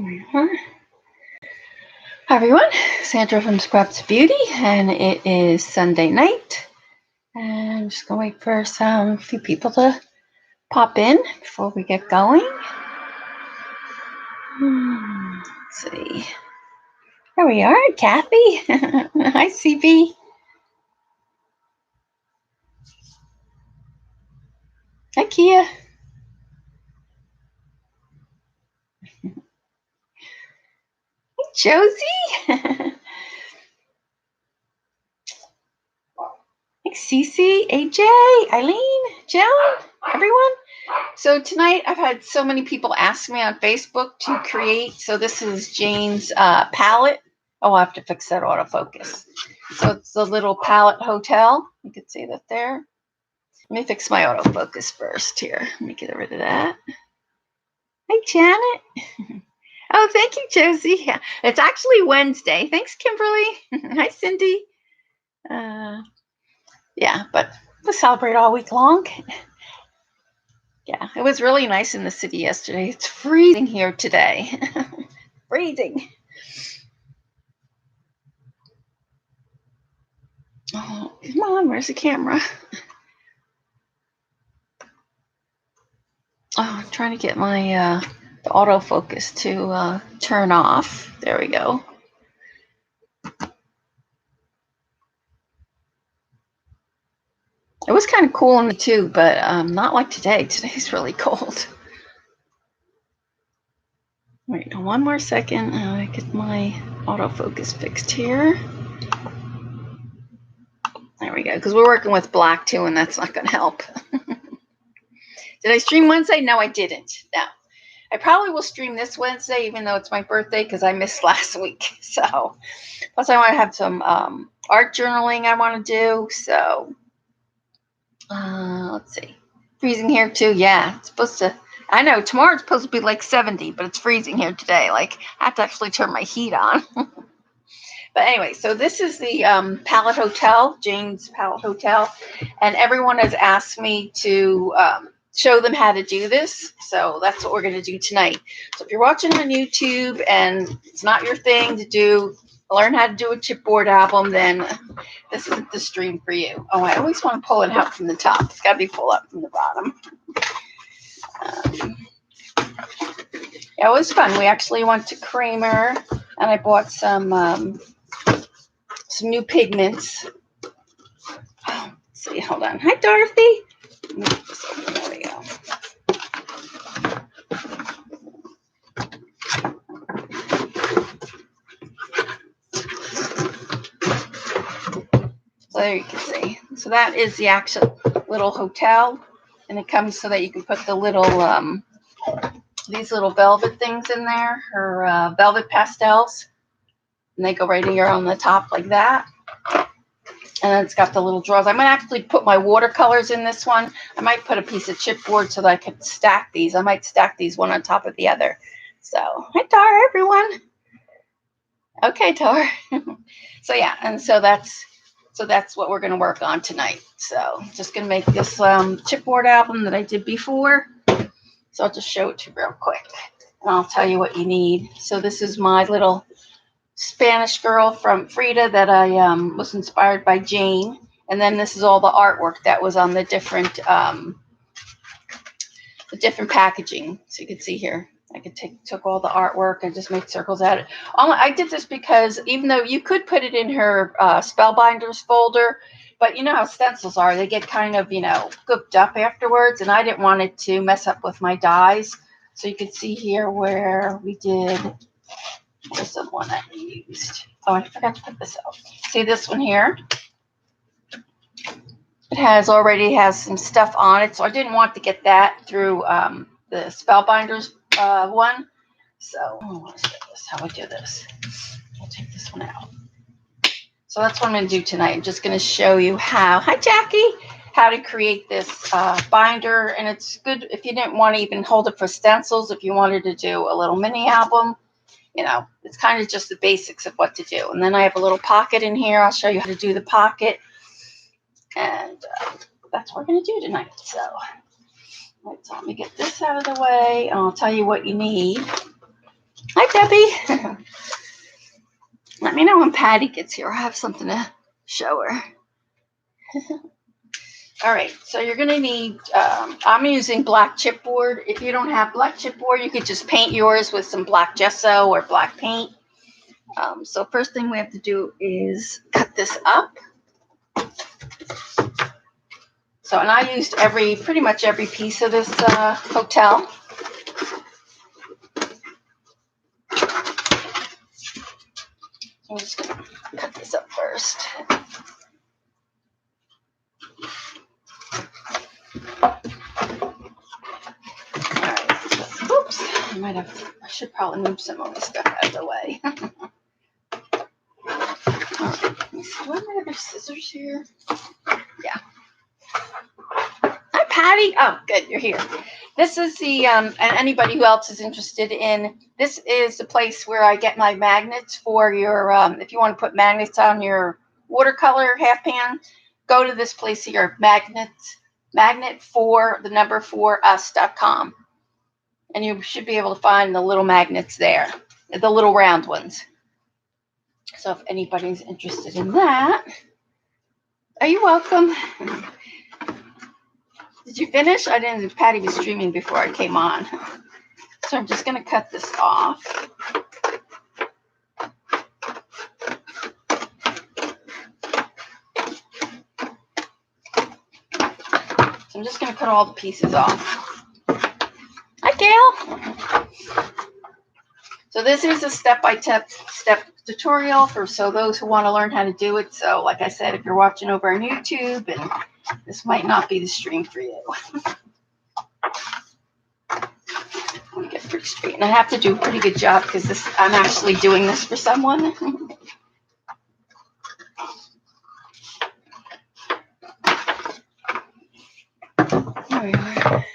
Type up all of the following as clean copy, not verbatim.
we are. Hi everyone, Sandra from Scraps of Beauty, and it is Sunday night. And I'm just gonna wait for a few people to pop in before we get going. Let's see. There we are, Kathy. Hi, CB. Hi, Kia. Hey, Josie. Thanks, Cece, AJ, Eileen, Joan, everyone. So tonight I've had so many people ask me on Facebook to create. So this is Jane's palette. Oh, I'll have to fix that autofocus. So it's the little palette hotel. You can see that there. Let me fix my autofocus first here. Let me get rid of that. Hi, Janet. Oh, thank you, Josie. Yeah, it's actually Wednesday. Thanks, Kimberly. Hi, Cindy. Yeah, but we'll celebrate all week long. Yeah, it was really nice in the city yesterday. It's freezing here today. Freezing. Oh, come on, where's the camera? Oh, I'm trying to get my the autofocus to turn off. There we go. It was kind of cool in the tube, but not like today. Today's really cold. Wait, one more second. I get my autofocus fixed here. There we go, because we're working with black too, and that's not going to help. Did I stream Wednesday? No, I didn't. No. I probably will stream this Wednesday, even though it's my birthday, because I missed last week. So, plus I want to have some art journaling I want to do. So, let's see. Freezing here too. Yeah, it's supposed to. I know tomorrow's supposed to be like 70, but it's freezing here today. Like I have to actually turn my heat on. But anyway, so this is the Palette Hotel, Jane's Palette Hotel, and everyone has asked me to show them how to do this. So that's what we're going to do tonight. So if you're watching on YouTube and it's not your thing to do, learn how to do a chipboard album, then this isn't the stream for you. Oh, I always want to pull it out from the top. It's got to be pulled up from the bottom. Yeah, it was fun. We actually went to Kramer and I bought some new pigments. Oh, let's see, hold on. Hi, Dorothy. There we go. So there you can see. So that is the actual little hotel, and it comes so that you can put the little these little velvet things in there, her velvet pastels, and they go right here on the top like that. And then it's got the little drawers. I might actually put my watercolors in this one. I might put a piece of chipboard so that I could stack these. I might stack these one on top of the other. So, hi, Tar, everyone. Okay, Tar. So yeah, and so that's what we're going to work on tonight. So just going to make this chipboard album that I did before. So I'll just show it to you real quick, and I'll tell you what you need. So this is my little Spanish girl from Frida that I was inspired by Jane, and then this is all the artwork that was on the different packaging. So you can see here, I could took all the artwork and just made circles at it. I did this because even though you could put it in her Spellbinders folder, but you know how stencils are, they get kind of, gooped up afterwards, and I didn't want it to mess up with my dies. So you can see here where we did. Here's the one that we used. Oh, I forgot to put this out. See this one here? It already has some stuff on it, so I didn't want to get that through the Spellbinders one. So, let's do this. How we do this? I'll take this one out. So that's what I'm going to do tonight. I'm just going to show you how. Hi, Jackie. How to create this binder, and it's good if you didn't want to even hold it for stencils. If you wanted to do a little mini album. It's kind of just the basics of what to do. And then I have a little pocket in here. I'll show you how to do the pocket. And that's what we're going to do tonight. So let me get this out of the way, and I'll tell you what you need. Hi, Debbie. Let me know when Patty gets here. I have something to show her. All right, so you're going to need, I'm using black chipboard. If you don't have black chipboard, you could just paint yours with some black gesso or black paint. So first thing we have to do is cut this up. So, and I used pretty much every piece of this hotel. I'm just going to cut this up first. Alright, oops, I should probably move some of this stuff out of the way. Alright, let me see, do I have my other scissors here? Yeah. Hi, Patty. Oh, good, you're here. This is the, and anybody who else is interested in, this is the place where I get my magnets for your, if you want to put magnets on your watercolor half pan, go to this place here, magnet4us.com. And you should be able to find the little magnets there, the little round ones. So if anybody's interested in that, are you welcome? Did you finish? I didn't. Patty was streaming before I came on. So I'm just going to cut this off. So I'm just going to cut all the pieces off. Hi, Gail. So this is a step-by-step tutorial for those who want to learn how to do it. So like I said, if you're watching over on YouTube, and this might not be the stream for you. Let me get pretty straight. And I have to do a pretty good job because I'm actually doing this for someone. There we are.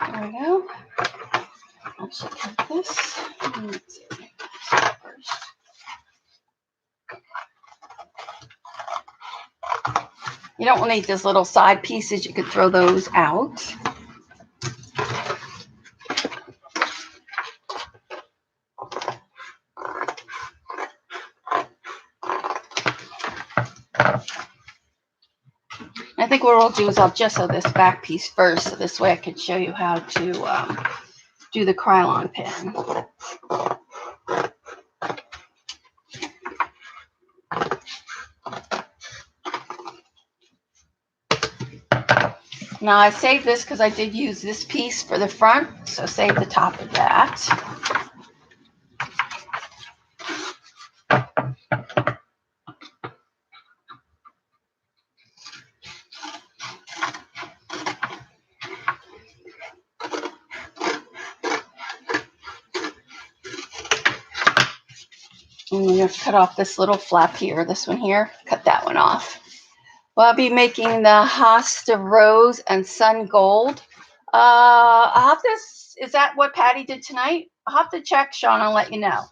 There we go. I'll check out this. Let's see. First. You don't need those little side pieces. You could throw those out. I think what we'll do is I'll gesso this back piece first, so this way I can show you how to do the Krylon pen. Now I saved this because I did use this piece for the front, so save the top of that. And you have to cut off this little flap here, this one here, cut that one off. Well, I'll be making the Hosta Rose and Sun Gold. I'll have to, is that what Patty did tonight? I'll have to check, Sean, I'll let you know.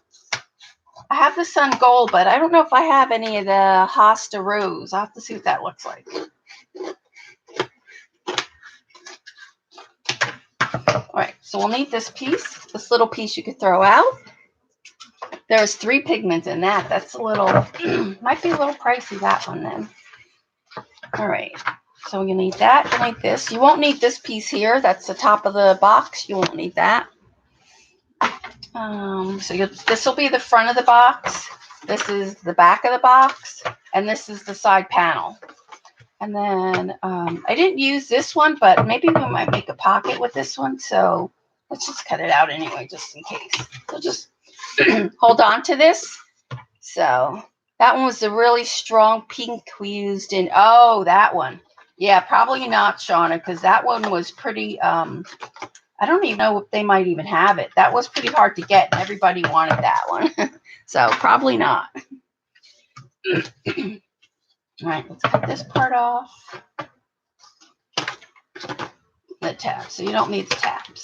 I have the Sun Gold, but I don't know if I have any of the Hosta Rose. I'll have to see what that looks like. All right, so we'll need this piece. This little piece you could throw out. There's 3 pigments in that. That's a little, might be a little pricey, that one then. All right, so you need that. You need this. You won't need this piece here. That's the top of the box. You won't need that. This will be the front of the box. This is the back of the box. And this is the side panel. And then I didn't use this one, but maybe we might make a pocket with this one. So let's just cut it out anyway, just in case. So just hold on to this. So that one was the really strong pink we used in, oh, that one. Yeah, probably not, Shauna, because that one was pretty, I don't even know if they might even have it. That was pretty hard to get, and everybody wanted that one. So probably not. All right, let's cut this part off. the tabs. So you don't need the tabs.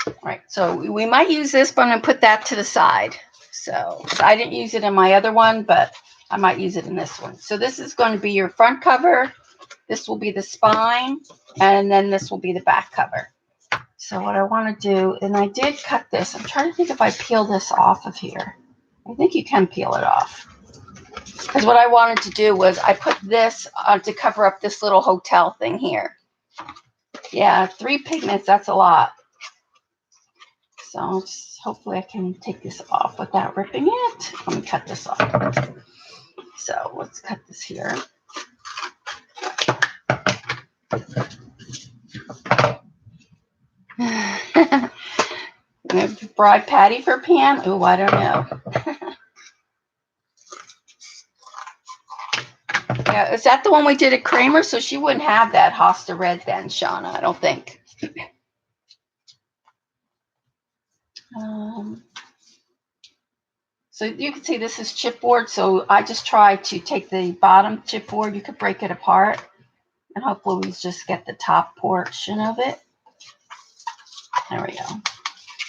All right, so we might use this, but I'm going to put that to the side. So I didn't use it in my other one, but I might use it in this one. So this is going to be your front cover. This will be the spine, and then this will be the back cover. So what I want to do, and I did cut this. I'm trying to think if I peel this off of here. I think you can peel it off. Because what I wanted to do was I put this to cover up this little hotel thing here. Yeah, 3 pigments, that's a lot. So hopefully I can take this off without ripping it. Let me cut this off. So let's cut this here. Bride Patty for pan? Oh, I don't know. Yeah, is that the one we did at Kramer? So she wouldn't have that Hosta Red then, Shauna, I don't think. So you can see this is chipboard. So I just tried to take the bottom chipboard. You could break it apart. And hopefully we just get the top portion of it. There we go.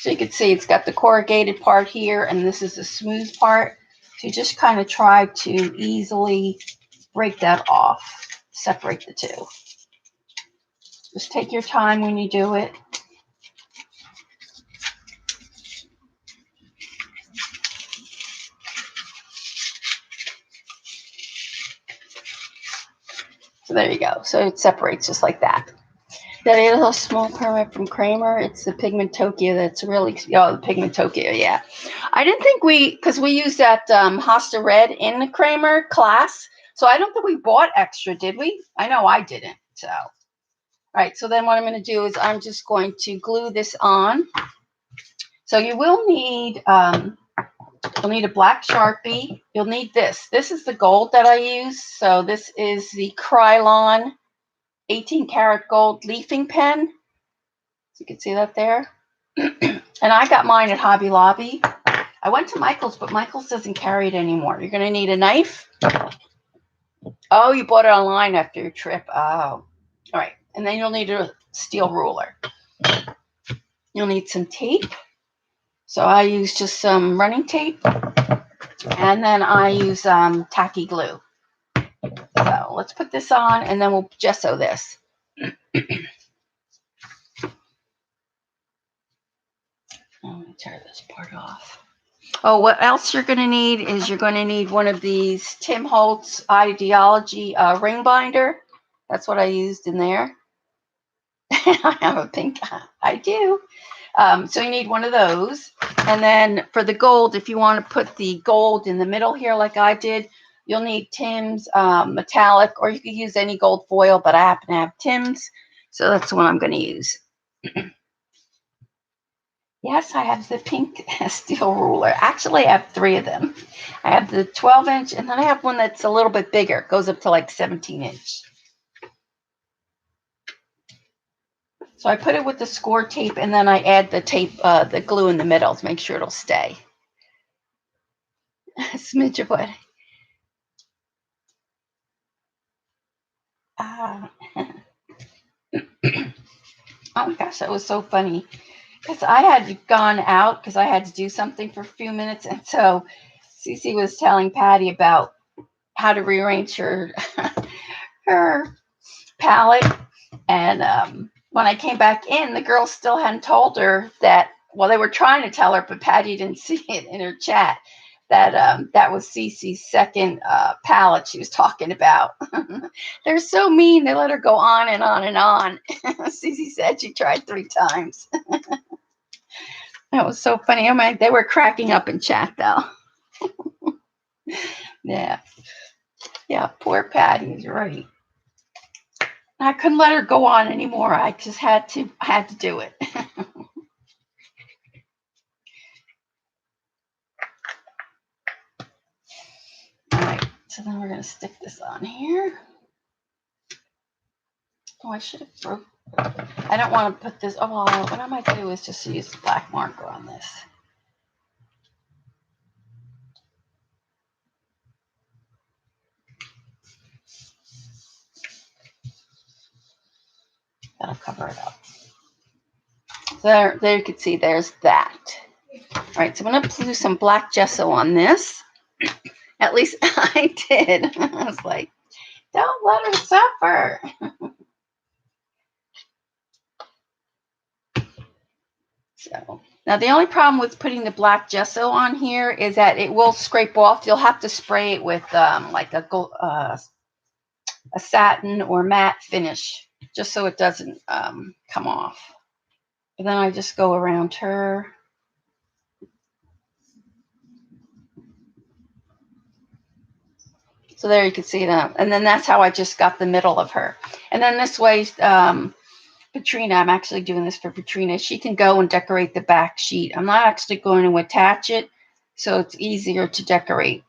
So you can see it's got the corrugated part here, and this is the smooth part. So you just kind of try to easily break that off, separate the two. Just take your time when you do it. So there you go. So it separates just like that. That is a small permit from Kramer. It's the Pigmentopia that's really, oh, the Pigmentopia, yeah. I didn't think because we used that Hosta Red in the Kramer class. So I don't think we bought extra, did we? I know I didn't. So, all right. So then what I'm going to do is I'm just going to glue this on. So you will need, you'll need a black Sharpie. You'll need this. This is the gold that I use. So this is the Krylon 18 karat gold leafing pen. So you can see that there. And I got mine at Hobby Lobby. I went to Michael's, but Michael's doesn't carry it anymore. You're going to need a knife. Oh, you bought it online after your trip. Oh, all right. And then you'll need a steel ruler. You'll need some tape. So I use just some running tape. And then I use tacky glue. So let's put this on, and then we'll gesso this. Let me tear this part off. Oh, what else you're going to need is you're going to need one of these Tim Holtz Ideology ring binder. That's what I used in there. I have a pink. I do. So you need one of those. And then for the gold, if you want to put the gold in the middle here like I did, you'll need Tim's metallic, or you could use any gold foil, but I happen to have Tim's. So that's the one I'm going to use. Yes, I have the pink steel ruler. Actually, I have 3 of them. I have the 12-inch, and then I have one that's a little bit bigger. It goes up to like 17-inch. So I put it with the scor tape, and then I add the tape, the glue in the middle to make sure it'll stay. A smidge of what? Oh my gosh, that was so funny. Because I had gone out because I had to do something for a few minutes. And so Cece was telling Patty about how to rearrange her, her palette. And when I came back in, the girls still hadn't told her that, well, they were trying to tell her, but Patty didn't see it in her chat, that that was Cece's second palette she was talking about. They're so mean. They let her go on and on and on. Cece said she tried 3 times. That was so funny. Oh my, they were cracking up in chat though. Yeah. Yeah, poor Patty is right. I couldn't let her go on anymore. I just had to do it. All right, so then we're gonna stick this on here. Oh, I should have broke. I don't want to put this. Oh, well, what I might do is just use the black marker on this. That'll cover it up. So there you can see there's that. All right, so I'm going to do some black gesso on this. At least I did. I was like, don't let her suffer. So now the only problem with putting the black gesso on here is that it will scrape off. You'll have to spray it with like a satin or matte finish just so it doesn't come off. But then I just go around her. So there you can see that. And then that's how I just got the middle of her. And then this way, Patrina, I'm actually doing this for Patrina. She can go and decorate the back sheet. I'm not actually going to attach it, so it's easier to decorate.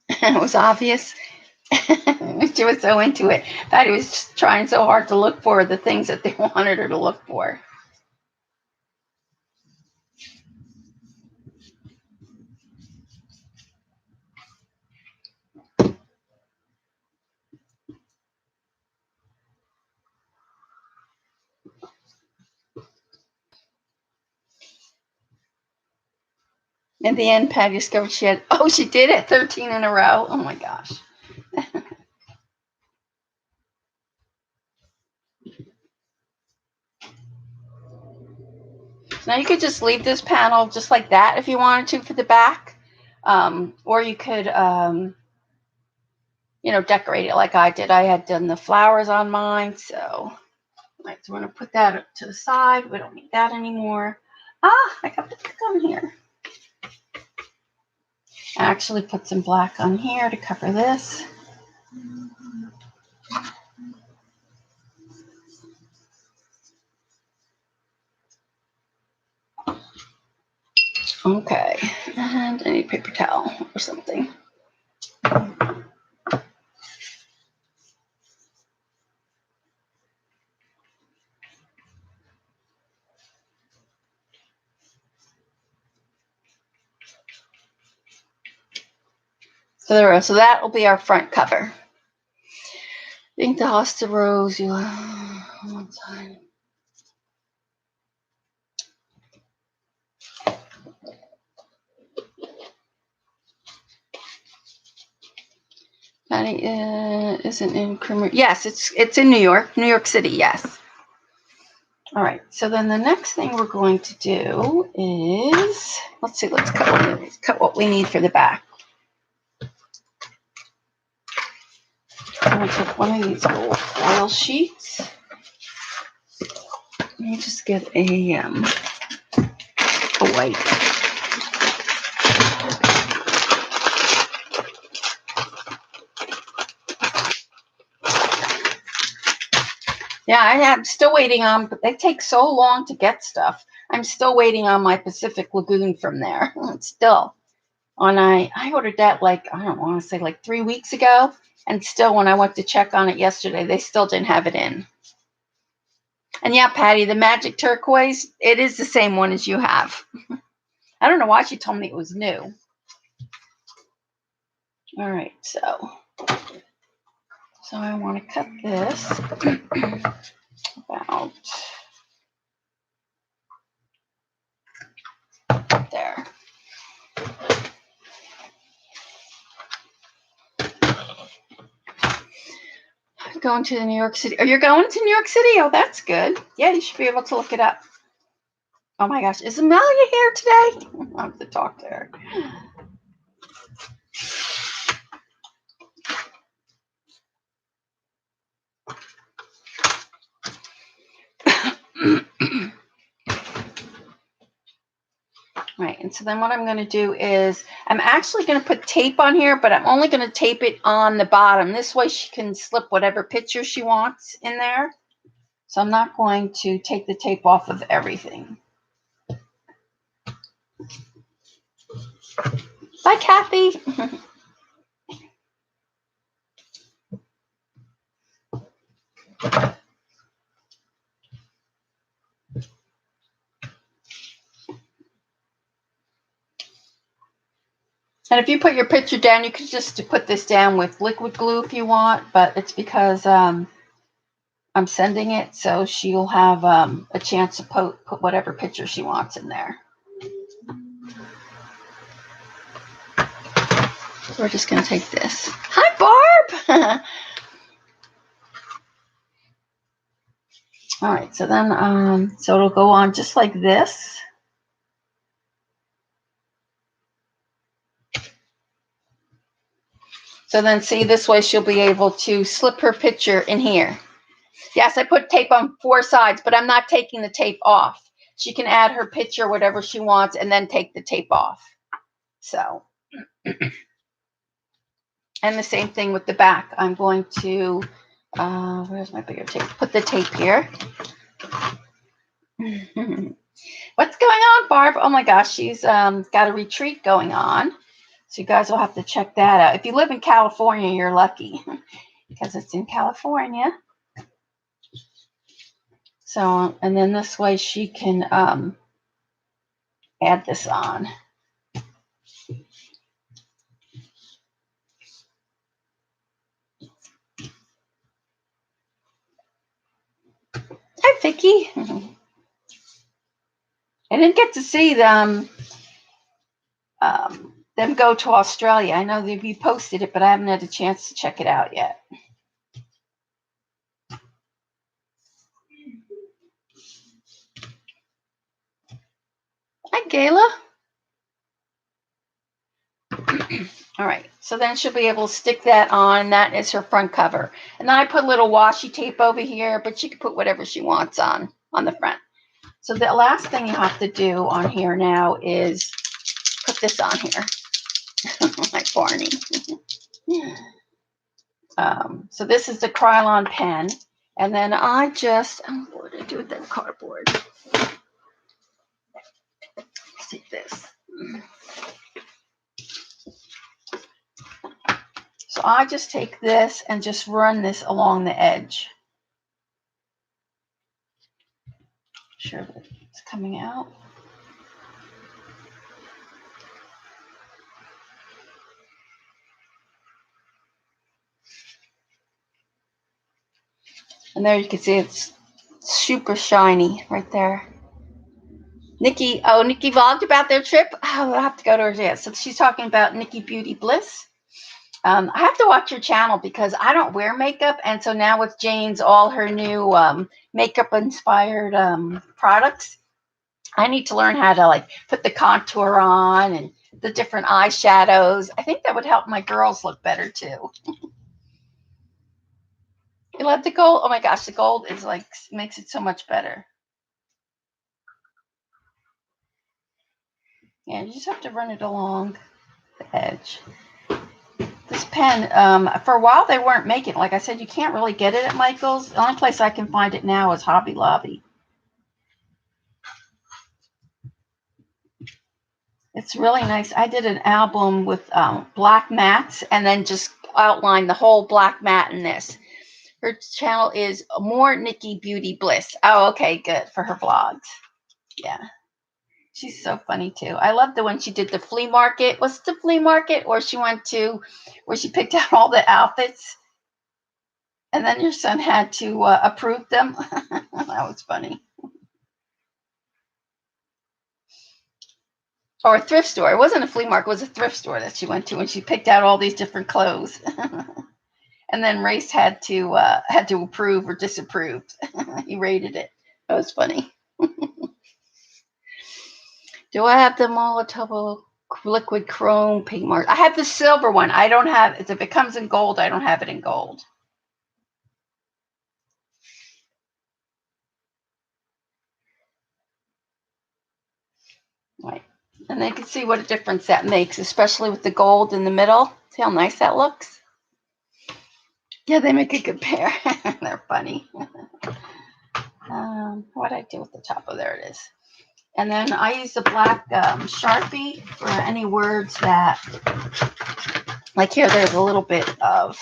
It was obvious. She was so into it. Patty was just trying so hard to look for the things that they wanted her to look for. In the end, Patty discovered she did it 13 in a row. Oh my gosh. Now you could just leave this panel just like that if you wanted to for the back. Or you could, decorate it like I did. I had done the flowers on mine. So, right, so we're going to put that to the side. We don't need that anymore. I got the pick on here. I actually put some black on here to cover this. Okay, and I need a paper towel or something. So there we go. So that will be our front cover. I think the Hosta Rose, you one time. Patty isn't in Creamery. Yes, it's in New York City. Yes. All right. So then the next thing we're going to do is let's cut what we need for the back. I'm going to take one of these little foil sheets. Let me just get a white. Yeah, I'm still waiting on, but they take so long to get stuff. I'm still waiting on my Pacific Lagoon from there. It's still on. I ordered that I don't want to say 3 weeks ago, and still when I went to check on it yesterday, they still didn't have it in. And yeah, Patty, the magic turquoise, it is the same one as you have. I don't know why she told me it was new. All right, so I want to cut this about there. Going to New York City. Oh, you're going to New York City? Oh, that's good. Yeah, you should be able to look it up. Oh my gosh, is Amelia here today? I have to talk to her. Right, and so then what I'm going to do is I'm actually going to put tape on here, but I'm only going to tape it on the bottom. This way she can slip whatever picture she wants in there. So I'm not going to take the tape off of everything. Bye, Kathy. And if you put your picture down, you could just put this down with liquid glue if you want, but it's because I'm sending it, so she'll have a chance to put whatever picture she wants in there. So we're just going to take this. Hi, Barb! All right, so then, so it'll go on just like this. So then, see, this way she'll be able to slip her picture in here. Yes, I put tape on 4 sides, but I'm not taking the tape off. She can add her picture, whatever she wants, and then take the tape off. So, and the same thing with the back. I'm going to, where's my bigger tape? Put the tape here. What's going on, Barb? Oh my gosh, she's got a retreat going on. So you guys will have to check that out. If you live in California, you're lucky because it's in California. So, and then this way she can add this on. Hi, Vicky. I didn't get to see them go to Australia. I know that you posted it, but I haven't had a chance to check it out yet. Hi, Gayla. All right, so then she'll be able to stick that on. That is her front cover. And then I put a little washi tape over here, but she can put whatever she wants on the front. So the last thing you have to do on here now is put this on here. Like Barney. So this is the Krylon pen. And then I just, what did I do with that cardboard? Let's take this. So I just take this and just run this along the edge. Sure that it's coming out. And there you can see it's super shiny right there. Nikki vlogged about their trip. Oh, I'll have to go to her. Yeah, so she's talking about Nikki Beauty Bliss. I have to watch your channel because I don't wear makeup. And so now with Jane's, all her new makeup inspired products, I need to learn how to like put the contour on and the different eyeshadows. I think that would help my girls look better too. You love the gold? Oh my gosh, the gold is like, makes it so much better. Yeah, you just have to run it along the edge. This pen, for a while they weren't making it. Like I said, you can't really get it at Michael's. The only place I can find it now is Hobby Lobby. It's really nice. I did an album with black mats and then just outlined the whole black mat in this. Her channel is More Nikki Beauty Bliss. Oh, okay, good for her vlogs. Yeah. She's so funny too. I loved the when she did the flea market. Was it the flea market or she went to where she picked out all the outfits and then your son had to approve them? That was funny. Or a thrift store. It wasn't a flea market. It was a thrift store that she went to and she picked out all these different clothes. And then Race had to approve or disapprove. He rated it. That was funny. Do I have the Molotov liquid chrome paint mark? I have the silver one. I don't have it. If it comes in gold, I don't have it in gold. Right. And they can see what a difference that makes, especially with the gold in the middle. See how nice that looks? Yeah, they make a good pair. They're funny. What did I do with the top? Oh, there it is. And then I use the black Sharpie for any words that, like here, there's a little bit of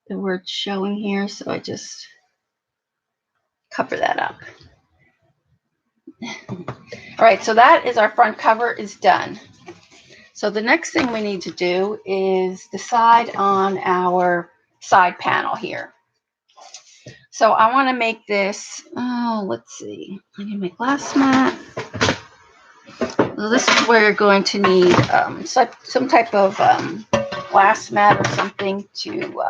the word showing here. So I just cover that up. All right, so that is our front cover is done. So the next thing we need to do is decide on our side panel here. So I want to make this, let's see, I need to make glass mat. So this is where you're going to need some type of glass mat or something to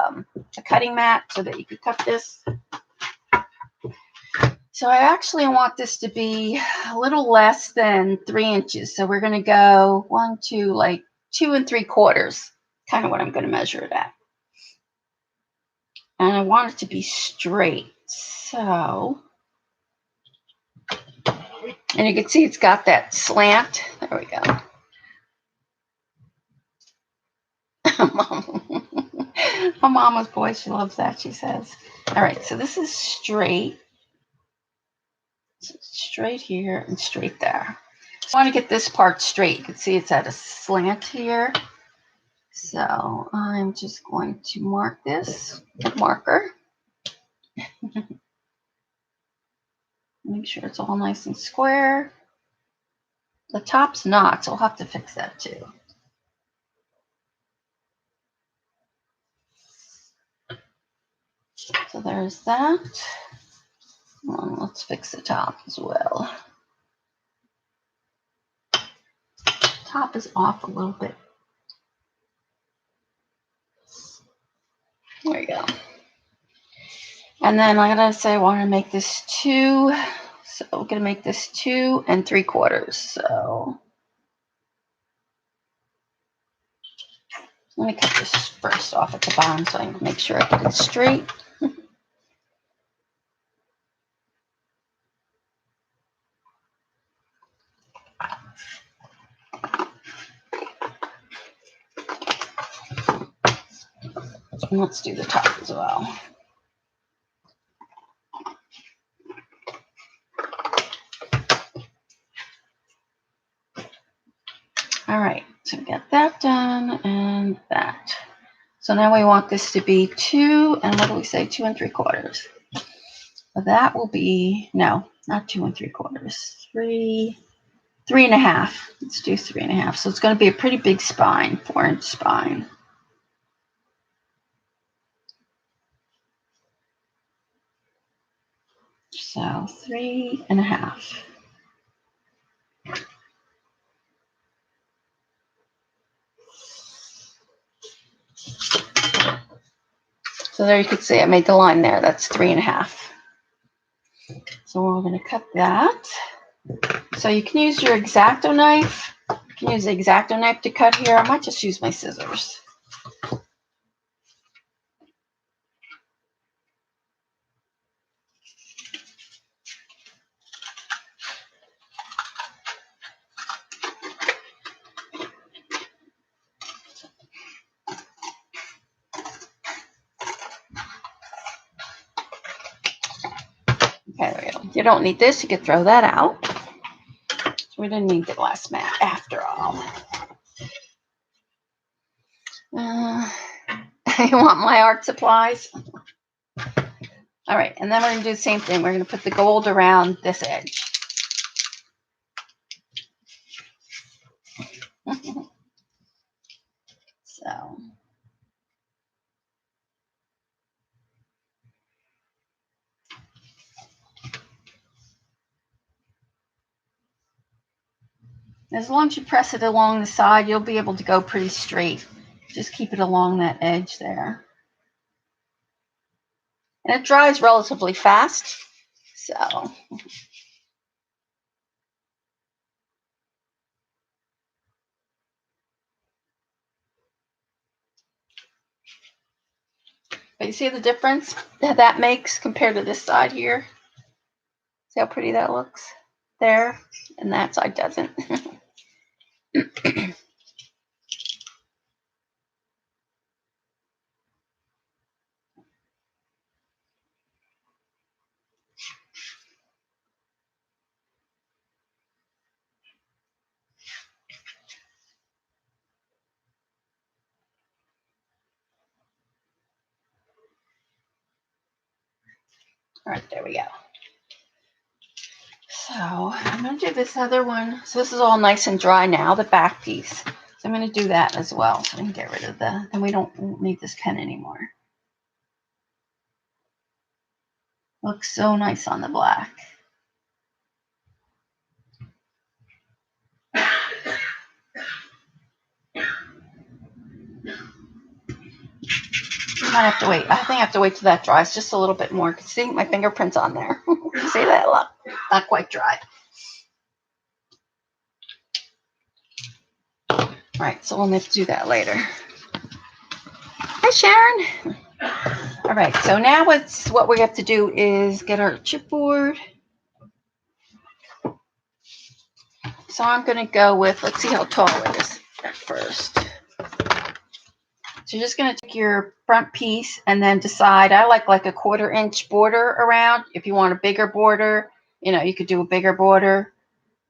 a cutting mat so that you can cut this. So I actually want this to be a little less than 3 inches. So we're going to go 1, 2, like 2 3/4, kind of what I'm going to measure it at. And I want it to be straight. So, and you can see it's got that slant. There we go. My mama's voice, she loves that, she says. All right, so this is straight. So straight here and straight there. So I want to get this part straight. You can see it's at a slant here. So I'm just going to mark this with marker. Make sure it's all nice and square. The top's not, so I'll have to fix that too. So there's that. Well, let's fix the top as well. Top is off a little bit. There you go. And then I'm going to say I want to make this 2. So we're going to make this 2 3/4. So let me cut this first off at the bottom so I can make sure I get it straight. And let's do the top as well. All right, so we got that done and that. So now we want this to be 2, and what do we say, 2 3/4? Well, that will be, no, not 2 3/4, 3, 3.5. Let's do 3.5. So it's going to be a pretty big spine, 4-inch spine. So 3.5. So there you can see I made the line there. That's 3.5. So we're going to cut that. So you can use your X-Acto knife. You can use the X-Acto knife to cut here. I might just use my scissors. Okay, there we go. You don't need this. You could throw that out. We didn't need the glass mat after all. You want my art supplies? All right, and then we're going to do the same thing. We're going to put the gold around this edge. So. As long as you press it along the side, you'll be able to go pretty straight. Just keep it along that edge there. And it dries relatively fast, so. But you see the difference that that makes compared to this side here? See how pretty that looks there? And that side doesn't. All right, there we go. So I'm going to do this other one. So this is all nice and dry now, the back piece. So So I'm going to do that as well, so we can get rid of and we won't need this pen anymore. Looks so nice on the black. Might have to wait. I think I have to wait till that dries just a little bit more. Because see my fingerprints on there. You see that? Look, not quite dry. All right, so we'll have to do that later. Hi, Sharon. All right, so now what we have to do is get our chipboard. So I'm going to go with, let's see how tall it is at first. So you're just going to take your front piece and then decide. I like a 1/4 inch border around. If you want a bigger border, you could do a bigger border.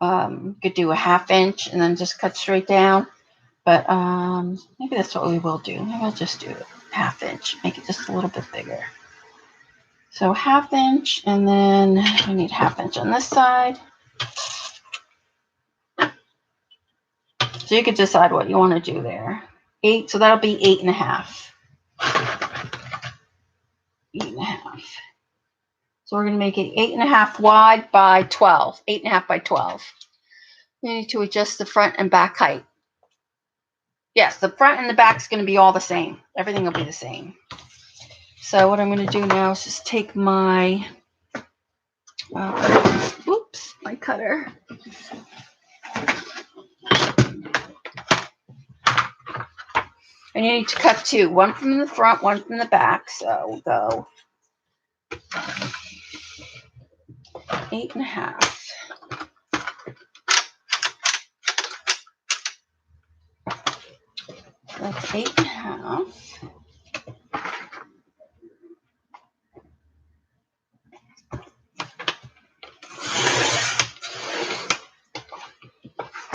You could do a 1/2 inch and then just cut straight down. But maybe that's what we will do. Maybe I'll just do 1/2 inch, make it just a little bit bigger. So 1/2 inch, and then we need 1/2 inch on this side. So you could decide what you want to do there. 8, so that'll be 8.5. 8.5. So we're going to make it 8.5 wide by 12. 8.5 by 12. You need to adjust the front and back height. Yes, the front and the back is going to be all the same. Everything will be the same. So what I'm going to do now is just take my, my cutter. And you need to cut 2, one from the front, one from the back. So we'll go 8.5. That's 8.5.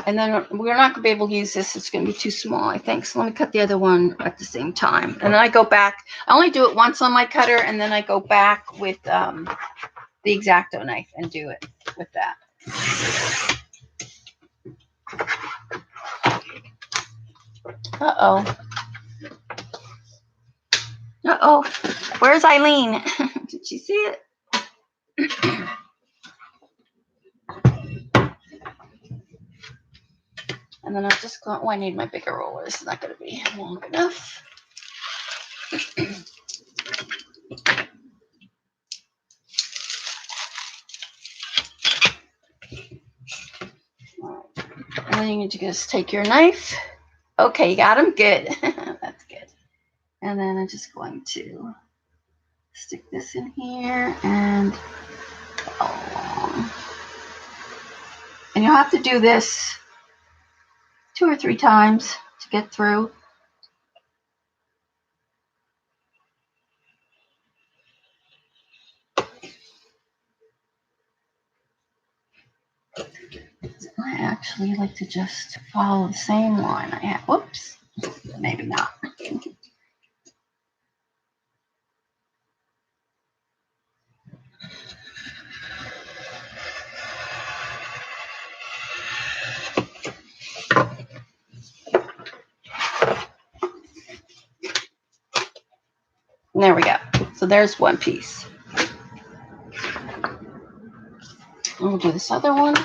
And then we're not going to be able to use this. It's going to be too small, I think. So let me cut the other one at the same time. And then I go back. I only do it once on my cutter, and then I go back with the X-Acto knife and do it with that. Uh-oh. Uh-oh. Where's Eileen? Did she see it? And then I'll just go, I need my bigger roller. It's not going to be long enough. And then you need to just take your knife. Okay, you got them? Good. That's good. And then I'm just going to stick this in here and along. And you'll have to do this 2 or 3 times to get through. I actually like to just follow the same line I have. Whoops. Maybe not. There we go. So there's one piece. We'll do this other one.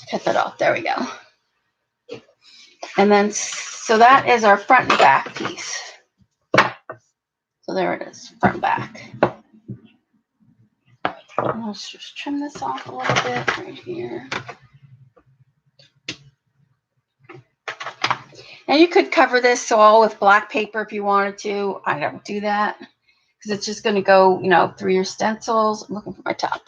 Cut that off. There we go. And then, so that is our front and back piece. So there it is, front and back. Let's just trim this off a little bit right here. Now you could cover this all with black paper if you wanted to. I don't do that because it's just going to go, you know, through your stencils. I'm looking for my top.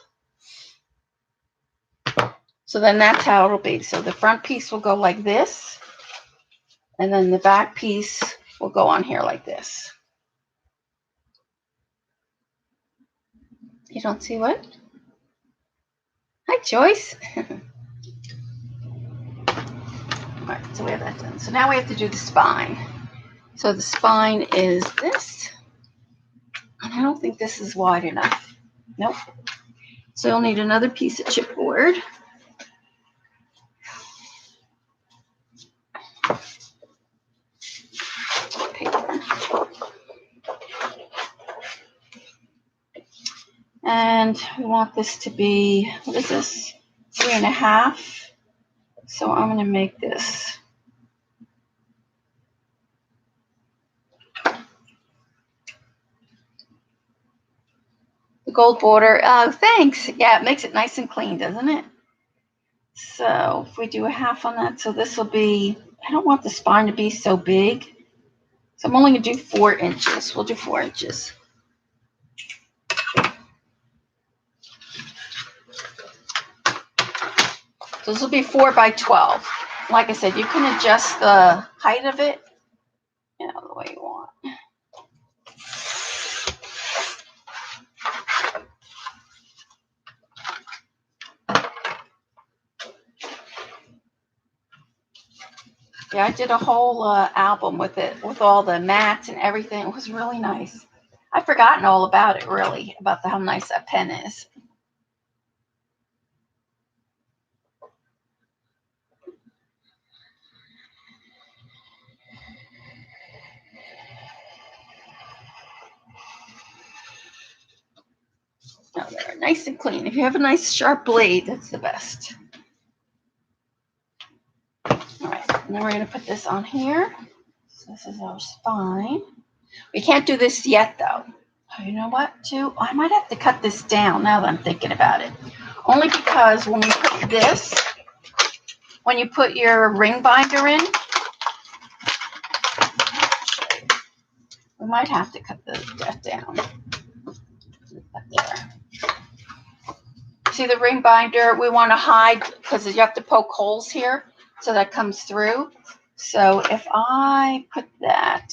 So then that's how it'll be. So the front piece will go like this, and then the back piece will go on here like this. You don't see what? Hi, Joyce. All right, so we have that done. So now we have to do the spine. So the spine is this. And I don't think this is wide enough. Nope. So you'll need another piece of chipboard. Paper. And we want this to be, what is this? 3.5. So I'm going to make this. The gold border. Oh, thanks. Yeah, it makes it nice and clean, doesn't it? So if we do a half on that, so this will be, I don't want the spine to be so big. So I'm only going to do 4 inches. We'll do 4 inches. So this will be 4 by 12. Like I said, you can adjust the height of it, you know, the way you want. Yeah, I did a whole album with it, with all the mats and everything. It was really nice. I've forgotten all about it, really, about how nice that pen is. Oh, they're nice and clean. If you have a nice sharp blade, that's the best. All right, and then we're going to put this on here. So this is our spine. We can't do this yet, though. Oh, you know what, too? I might have to cut this down now that I'm thinking about it. Only because when we put this, when you put your ring binder in, we might have to cut that down. There. See the ring binder? We want to hide because you have to poke holes here so that comes through. So if I put that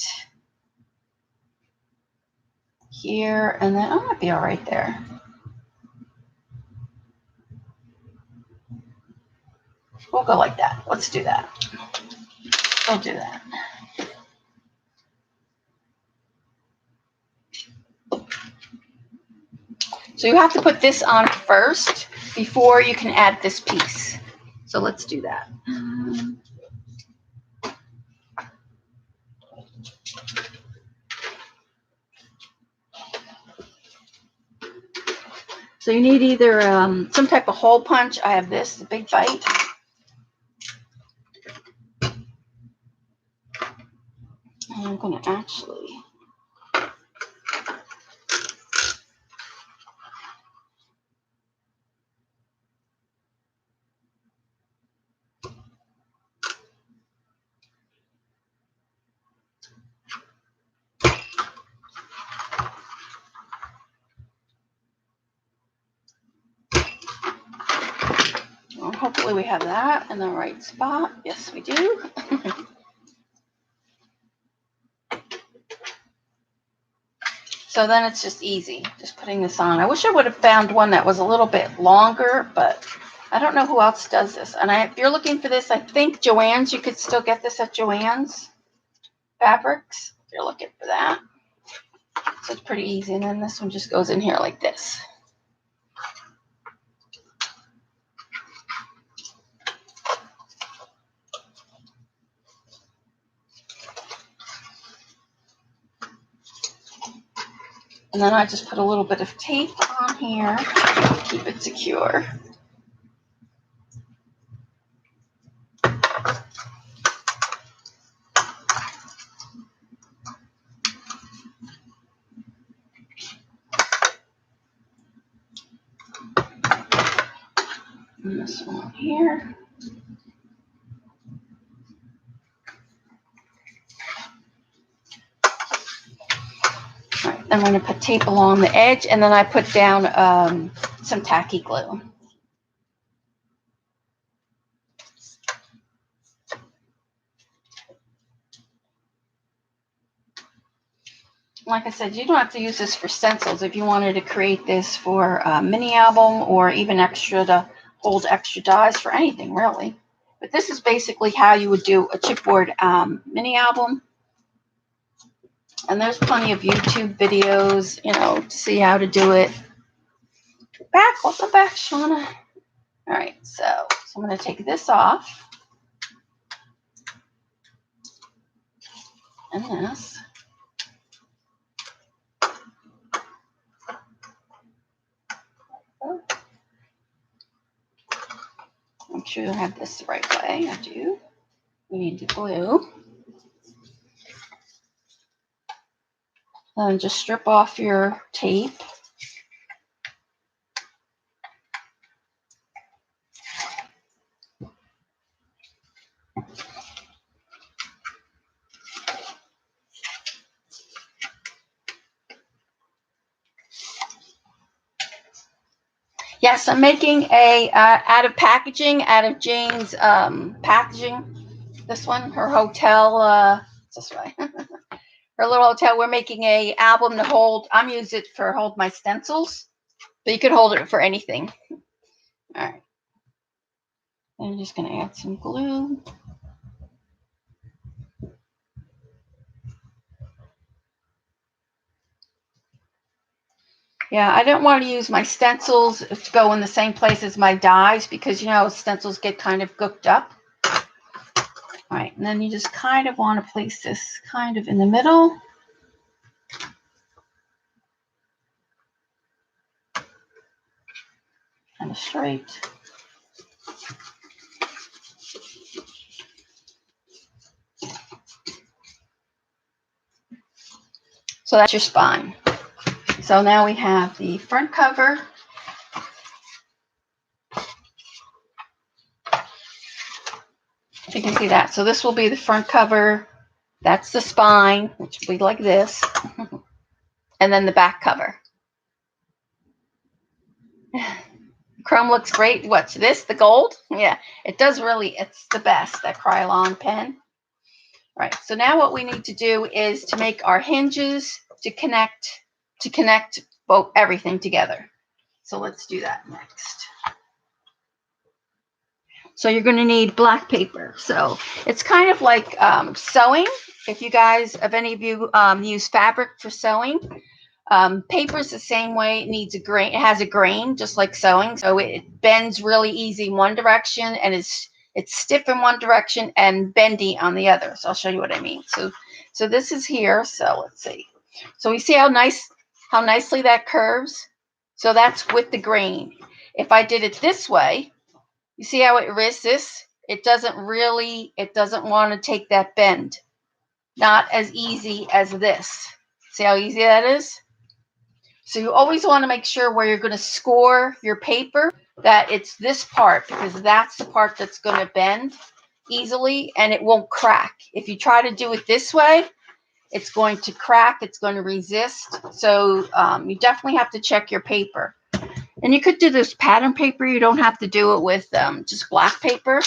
here and then, oh, might be all right there. We'll go like that. Let's do that. We'll do that. So you have to put this on first before you can add this piece. So let's do that. So you need either some type of hole punch. I have this, the big bite. And I'm going to actually hopefully we have that in the right spot. Yes, we do. So then it's just easy, just putting this on. I wish I would have found one that was a little bit longer, but I don't know who else does this. And if you're looking for this, I think Joann's, you could still get this at Joann's Fabrics, if you're looking for that. So it's pretty easy. And then this one just goes in here like this. And then I just put a little bit of tape on here to keep it secure. And this one here. I'm going to put tape along the edge, and then I put down some tacky glue. Like I said, you don't have to use this for stencils. If you wanted to create this for a mini album or even extra to hold extra dies for anything, really. But this is basically how you would do a chipboard mini album. And there's plenty of YouTube videos, you know, to see how to do it. Back, welcome back, Shauna. All right, so I'm going to take this off. And this. Make sure you have this the right way. I do. We need the glue. Then just strip off your tape. Yes, I'm making a out of Jane's packaging. This one, her hotel, this way. Her little hotel. We're making a album to hold. I'm using it for hold my stencils, but you could hold it for anything. All right. I'm just going to add some glue. Yeah, I don't want to use my stencils to go in the same place as my dies because, you know, stencils get kind of gooked up. All right, and then you just kind of want to place this kind of in the middle. Kind of straight. So that's your spine. So now we have the front cover. You can see that. So this will be the front cover. That's the spine, which will be like this. And then the back cover. Chrome looks great. What's this? The gold? Yeah, it does really. It's the best, that Krylon pen. All right, so now what we need to do is to make our hinges to connect both everything together. So let's do that next. So you're going to need black paper. So it's kind of like sewing. If any of you use fabric for sewing, paper is the same way. It needs a grain. It has a grain, just like sewing. So it bends really easy in one direction, and it's stiff in one direction and bendy on the other. So I'll show you what I mean. So this is here. So let's see. So we see how nicely that curves. So that's with the grain. If I did it this way, you see how it resists? It doesn't want to take that bend. Not as easy as this. See how easy that is? So you always want to make sure where you're going to score your paper that it's this part, because that's the part that's going to bend easily and it won't crack. If you try to do it this way, it's going to crack. It's going to resist. So you definitely have to check your paper. And you could do this pattern paper. You don't have to do it with just black paper.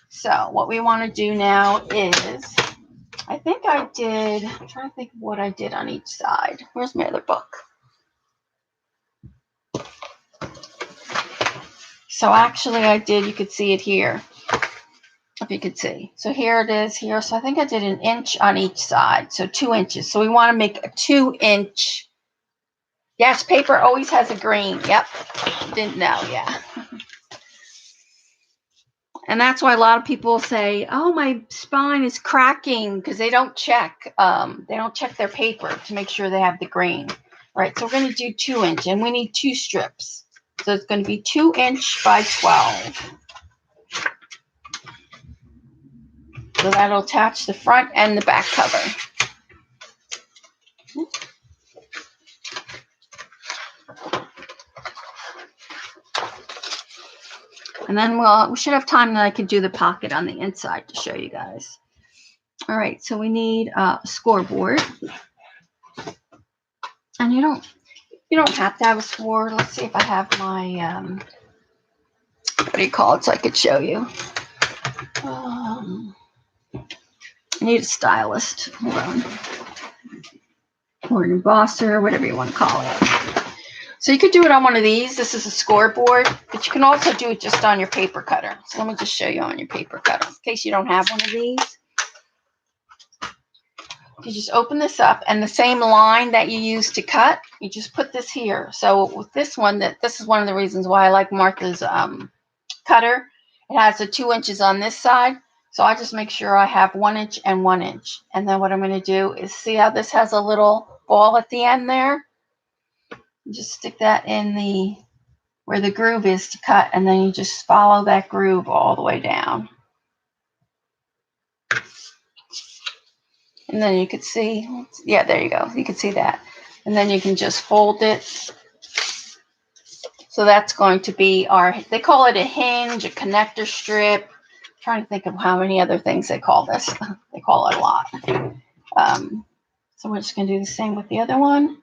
So what we want to do now is, I think I'm trying to think of what I did on each side. Where's my other book? So actually I did, you could see it here, if you could see. So here it is here. So I think I did 1 inch on each side. So 2 inches. So we want to make a 2-inch. Yes, paper always has a grain. Yep. Didn't know. Yeah. And that's why a lot of people say, oh, my spine is cracking, because they don't check. They don't check their paper to make sure they have the grain. All right, so we're going to do 2 inch, and we need 2 strips. So it's going to be 2 inch by 12. So that'll attach the front and the back cover. And then we should have time that I could do the pocket on the inside to show you guys. All right, so we need a scoreboard. And you don't have to have a sword. Let's see if I have my what do you call it so I could show you. I need a stylist. Hold on. Or an embosser, whatever you want to call it. So you could do it on one of these. This is a scoreboard, but you can also do it just on your paper cutter. So let me just show you on your paper cutter in case you don't have one of these. You just open this up, and the same line that you use to cut, you just put this here. So with this one, this is one of the reasons why I like Martha's cutter. It has the 2 inches on this side. So I just make sure I have 1 inch and 1 inch. And then what I'm going to do is see how this has a little ball at the end there? Just stick that in where the groove is to cut, and then you just follow that groove all the way down. And then you could see, yeah, there you go. You can see that. And then you can just fold it. So that's going to be they call it a hinge, a connector strip. I'm trying to think of how many other things they call this. They call it a lot. So we're just going to do the same with the other one.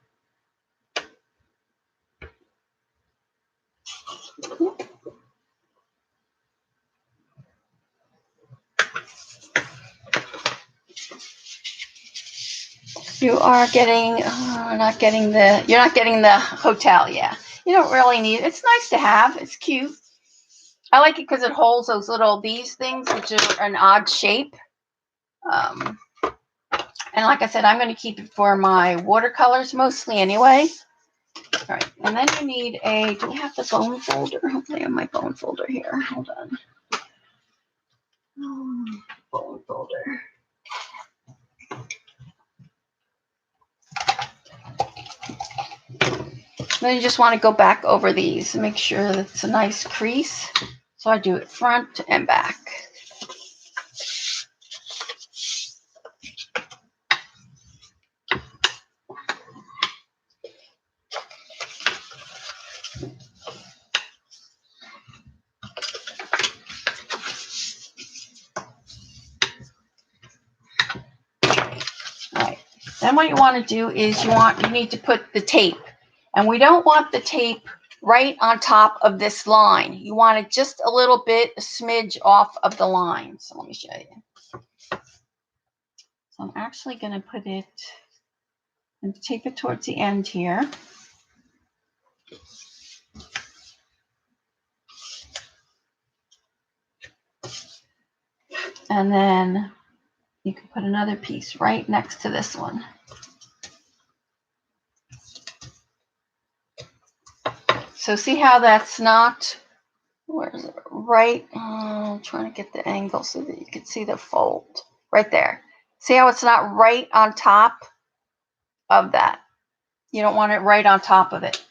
You are getting, you're not getting the hotel, yeah. You don't really need it. It's nice to have. It's cute. I like it because it holds these things, which are an odd shape. And like I said, I'm going to keep it for my watercolors mostly anyway. All right, and then you need do we have the bone folder? Hopefully I have my bone folder here. Hold on. Bone folder. Then you just want to go back over these and make sure that it's a nice crease. So I do it front and back. Then what you want to do is you need to put the tape, and we don't want the tape right on top of this line. You want it just a little bit, a smidge off of the line. So let me show you. So I'm actually going to put it and tape it towards the end here. And then you can put another piece right next to this one. So see how that's not, where is it? Right, I'm trying to get the angle so that you can see the fold right there. See how it's not right on top of that? You don't want it right on top of it.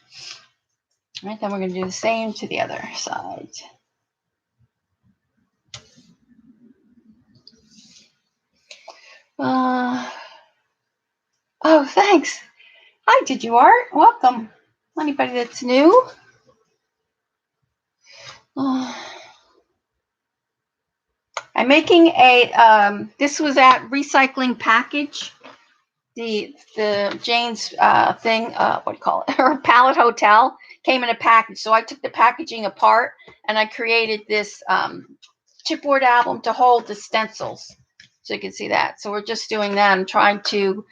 All right, then we're going to do the same to the other side. Oh, thanks. Hi, did you art? Welcome. Anybody that's new? I'm making this was at Recycling Package. The Jane's thing, what do you call it? Her pallet hotel came in a package. So I took the packaging apart and I created this chipboard album to hold the stencils. So you can see that. So we're just doing that. I'm trying to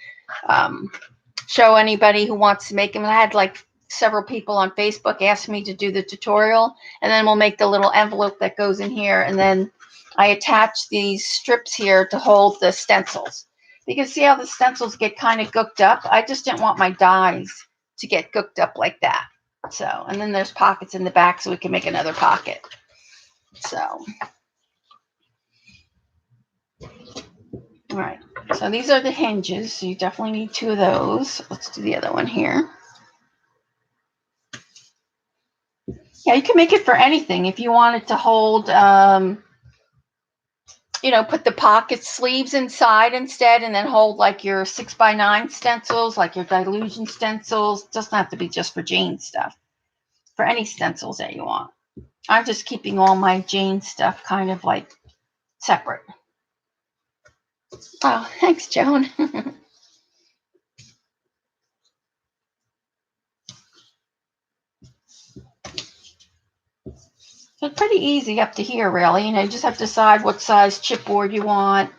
show anybody who wants to make them. And I had like several people on Facebook ask me to do the tutorial, and then we'll make the little envelope that goes in here. And then I attach these strips here to hold the stencils. You can see how the stencils get kind of gooked up. I just didn't want my dies to get gooked up like that. So, and then there's pockets in the back so we can make another pocket. So, all right. So these are the hinges. So you definitely need 2 of those. Let's do the other one here. Yeah, you can make it for anything. If you want it to hold, put the pocket sleeves inside instead, and then hold like your 6x9 stencils, like your Dilution stencils. It doesn't have to be just for Jane stuff. For any stencils that you want. I'm just keeping all my Jane stuff kind of like separate. Oh, thanks, Joan. So it's pretty easy up to here, really. You know, you just have to decide what size chipboard you want.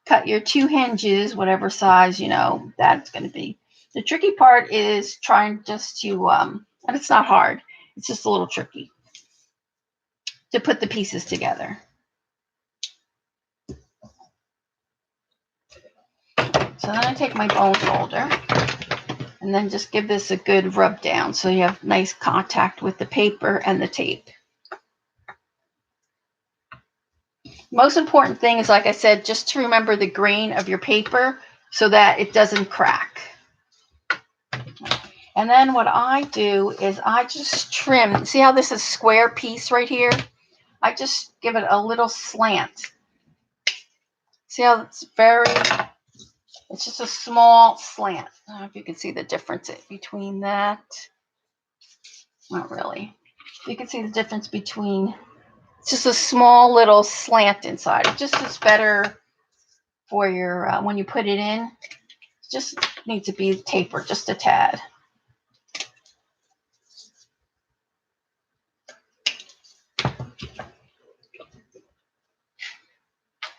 Cut your 2 hinges, whatever size, you know, that's going to be. The tricky part is trying just to, and it's not hard. It's just a little tricky to put the pieces together. So then I take my bone folder and then just give this a good rub down so you have nice contact with the paper and the tape. Most important thing is, like I said, just to remember the grain of your paper so that it doesn't crack. And then what I do is I just trim. See how this is a square piece right here? I just give it a little slant. See how it's it's just a small slant. I don't know if you can see the difference between that. Not really. You can see the difference between, it's just a small little slant inside. It just is better for your, when you put it in, it just needs to be tapered just a tad.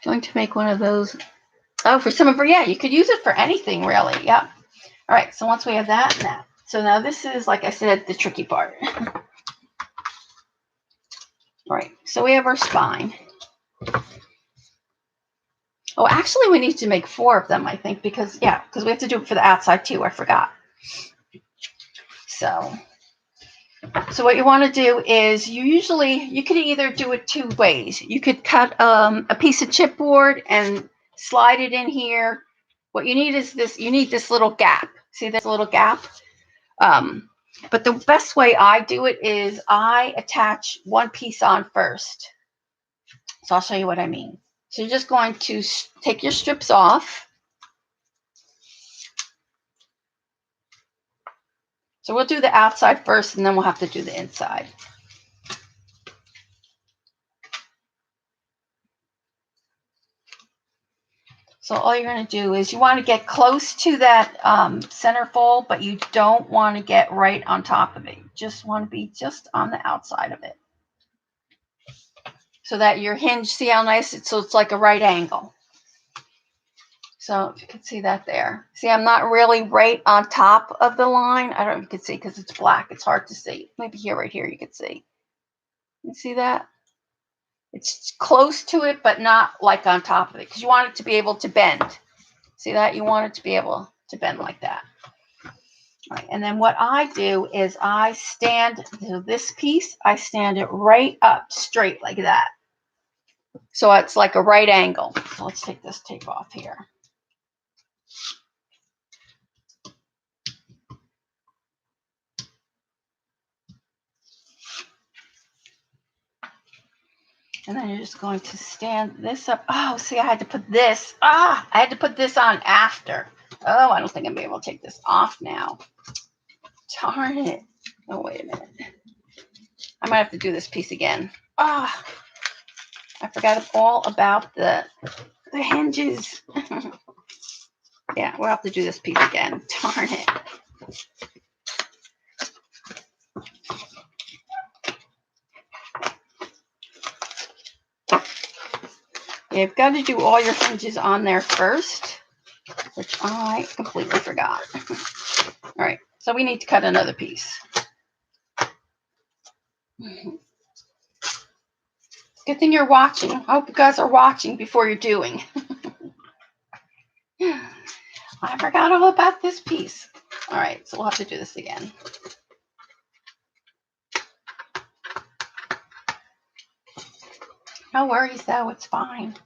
Going to make one of those. Oh, for some of her, yeah, you could use it for anything, really. Yep. All right, so once we have that and that. So now this is, like I said, the tricky part. All right, so we have our spine. Oh, actually, we need to make 4 of them, I think, because we have to do it for the outside too. I forgot. So what you want to do is you could either do it 2 ways. You could cut a piece of chipboard and slide it in here. What you need is this. You need this little gap. See this little gap? But the best way I do it is I attach one piece on first. So I'll show you what I mean. So you're just going to take your strips off. So we'll do the outside first, and then we'll have to do the inside. So all you're going to do is you want to get close to that center fold, but you don't want to get right on top of it. You just want to be just on the outside of it. So that your hinge, see how nice it's like a right angle. So if you can see that there. See, I'm not really right on top of the line. I don't know if you can see because it's black. It's hard to see. Maybe here, right here, you can see. You see that? It's close to it, but not like on top of it because you want it to be able to bend. See that? You want it to be able to bend like that. All right, and then what I do is I stand, so this piece, I stand it right up straight like that. So it's like a right angle. So let's take this tape off here. And then you're just going to stand this up. Oh, see, I had to put this. I had to put this on after. Oh, I don't think I'm going to be able to take this off now. Darn it. Oh, wait a minute. I might have to do this piece again. I forgot all about the hinges. Yeah, we'll have to do this piece again. Darn it. Yeah, you've got to do all your hinges on there first, which I completely forgot. All right, so we need to cut another piece. Good thing you're watching. I hope you guys are watching before you're doing. I forgot all about this piece. All right, so we'll have to do this again. No worries, though. It's fine.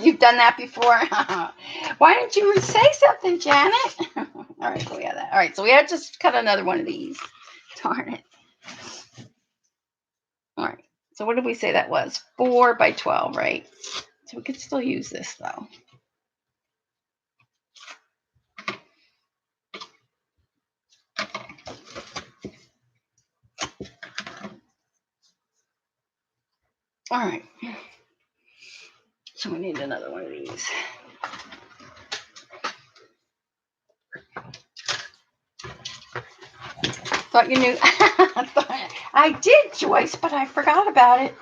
You've done that before? Why didn't you say something, Janet? All right, so we have that. All right, so we had to just cut another one of these. Darn it. All right, so what did we say that was? 4 by 12, right? So we could still use this, though. All right. So we need another one of these. Thought you knew. I did, Joyce, but I forgot about it.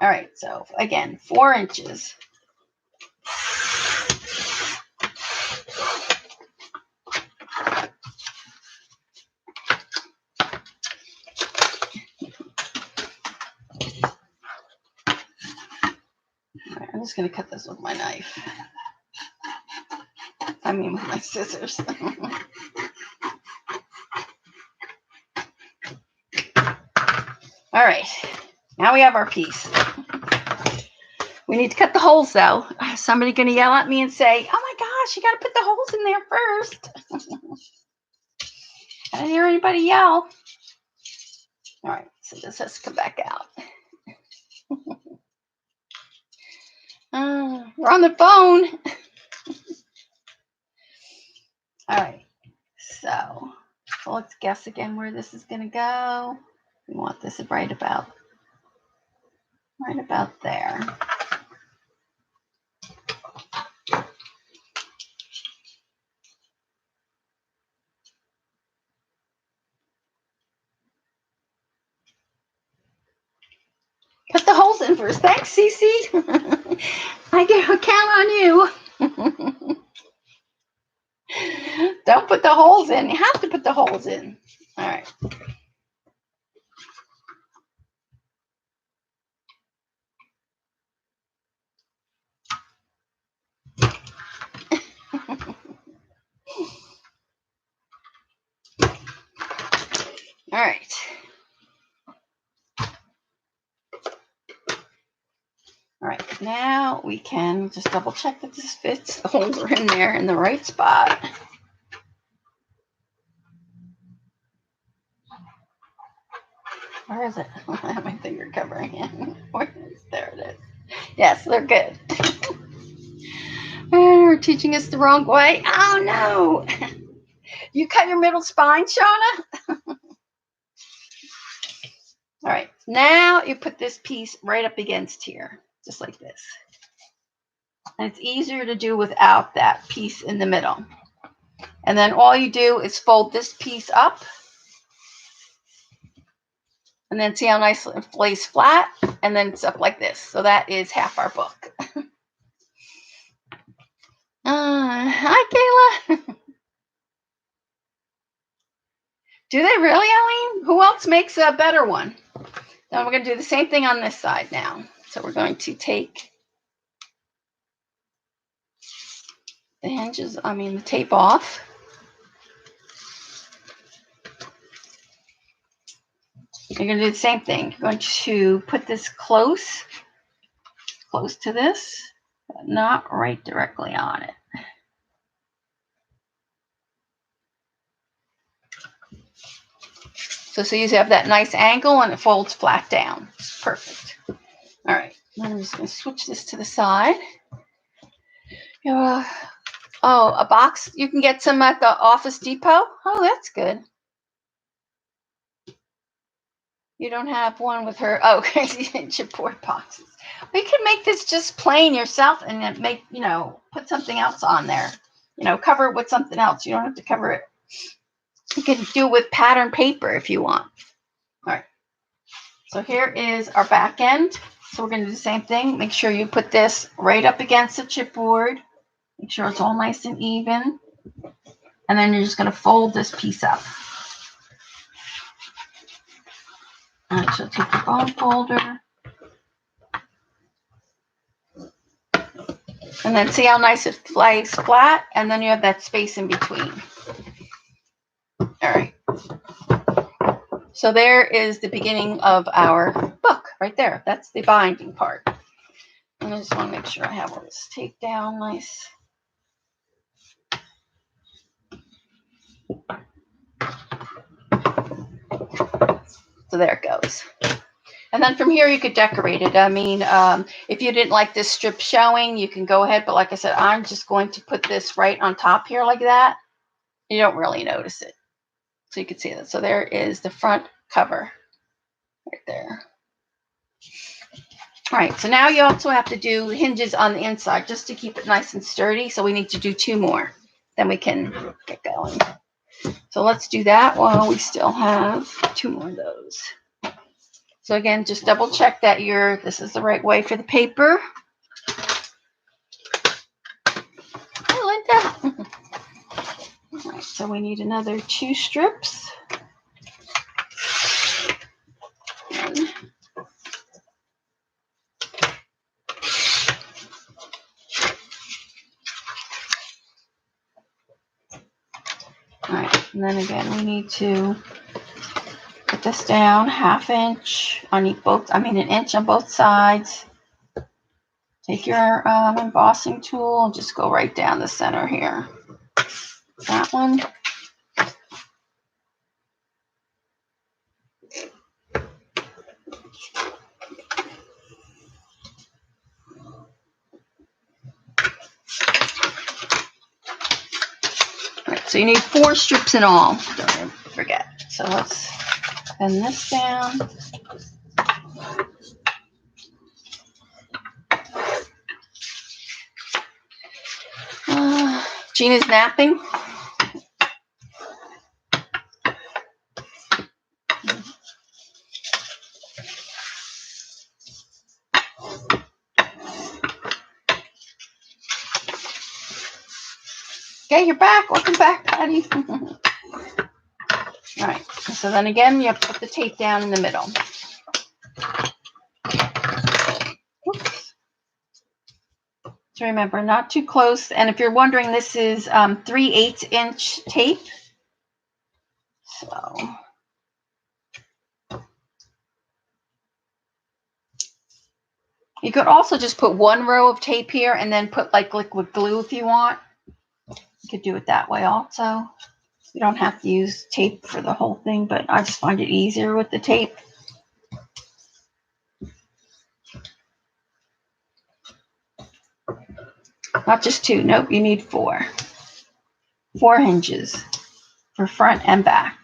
All right, so again, 4 inches. All right, I'm just going to cut this with my knife. I mean, with my scissors. All right, now we have our piece. We need to cut the holes, though. Somebody going to yell at me and say, "Oh my gosh, you got to put the holes in there first." I didn't hear anybody yell. All right, so this has to come back out. We're on the phone. All right, so let's guess again where this is going to go. We want this right about there. Put the holes in first. Thanks, Cece. I count on you. Don't put the holes in. You have to put the holes in. All right. All right. All right, now we can just double check that this fits. The holes are in there in the right spot. Where is it? I have my finger covering it. There it is. Yes, they're good. We're teaching us the wrong way. Oh, no. You cut your middle spine, Shauna? All right, now you put this piece right up against here, just like this. And it's easier to do without that piece in the middle. And then all you do is fold this piece up. And then see how nice it lays flat, and then it's up like this. So that is half our book. Hi, Kayla. Do they really, Eileen? Who else makes a better one? Then we're going to do the same thing on this side now. So we're going to take the hinges, the tape off. You're going to do the same thing. You're going to put this close to this, but not right directly on it. So you have that nice angle and it folds flat down. Perfect. All right, I'm just going to switch this to the side. Oh, a box. You can get some at the Office Depot. Oh, that's good. You don't have one with her. Oh, crazy chipboard boxes. We can make this just plain yourself and then put something else on there. Cover it with something else. You don't have to cover it. You can do it with pattern paper if you want. All right. So here is our back end. So we're going to do the same thing. Make sure you put this right up against the chipboard. Make sure it's all nice and even. And then you're just going to fold this piece up. All right, so take your bone folder. And then see how nice it lays flat. And then you have that space in between. All right. So there is the beginning of our book right there. That's the binding part. And I just want to make sure I have all this taped down nice. So there it goes. And then from here, you could decorate it. If you didn't like this strip showing, you can go ahead. But like I said, I'm just going to put this right on top here like that. You don't really notice it. So you can see that. So there is the front cover right there. All right, so now you also have to do hinges on the inside just to keep it nice and sturdy. So we need to do 2 more. then we can get going. So let's do that while we still have 2 more of those. So again, just double check that this is the right way for the paper. Hey, Linda. All right, so we need another 2 strips. All right, and then again, we need to put this down 1/2 inch on an inch on both sides. Take your embossing tool and just go right down the center here. That one. All right, so you need 4 strips in all. Don't forget. So let's bend this down. Gina's napping. Okay, you're back. Welcome back, Patty. All right. So then again, you have to put the tape down in the middle. Oops. So remember, not too close. And if you're wondering, this is 3/8 inch tape. So you could also just put 1 row of tape here and then put like liquid glue if you want. You could do it that way also. You don't have to use tape for the whole thing, but I just find it easier with the tape. Not just 2. Nope, you need 4. 4 hinges for front and back.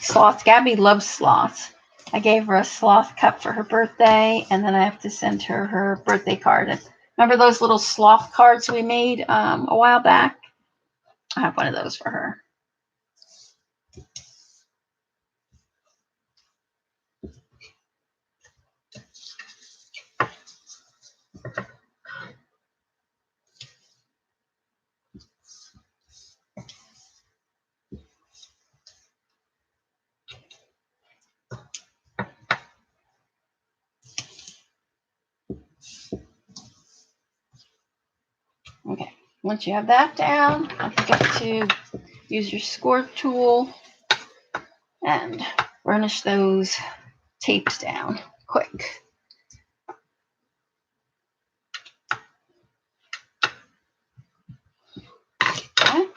Sloths. Gabby loves sloths. I gave her a sloth cup for her birthday, and then I have to send her birthday card. Remember those little sloth cards we made a while back? I have one of those for her. Okay, once you have that down, don't forget to use your scor tool and burnish those tapes down quick. Okay,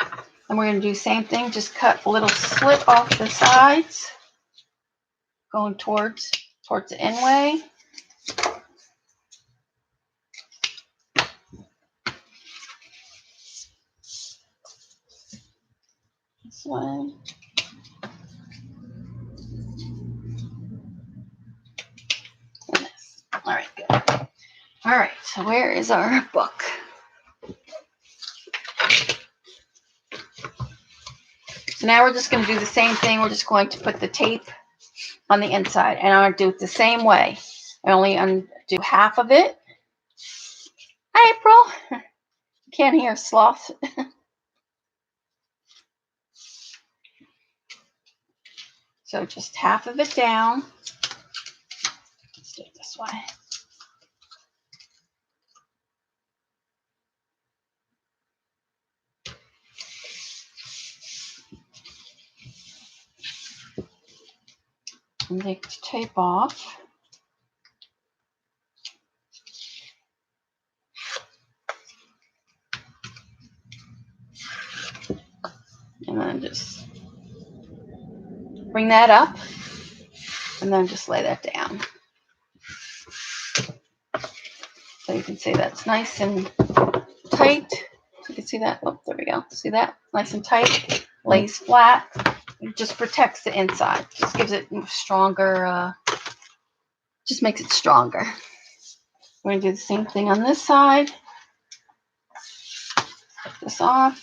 and we're going to do the same thing, just cut a little slit off the sides, going towards the end way. This way. And this. All right, good. All right, so where is our book? So now we're just going to do the same thing. We're just going to put the tape on the inside, and I'm going to do it the same way. I only undo 1/2 of it. Hi, April. Can't hear sloth. So just 1/2 of it down. Let's do it this way. And take the tape off. And then just bring that up. And then just lay that down. So you can see that's nice and tight. You can see that. Oh, there we go. See that? Nice and tight. Lays flat. It just protects the inside. Just gives it stronger. Just makes it stronger. We're going to do the same thing on this side. Take this off.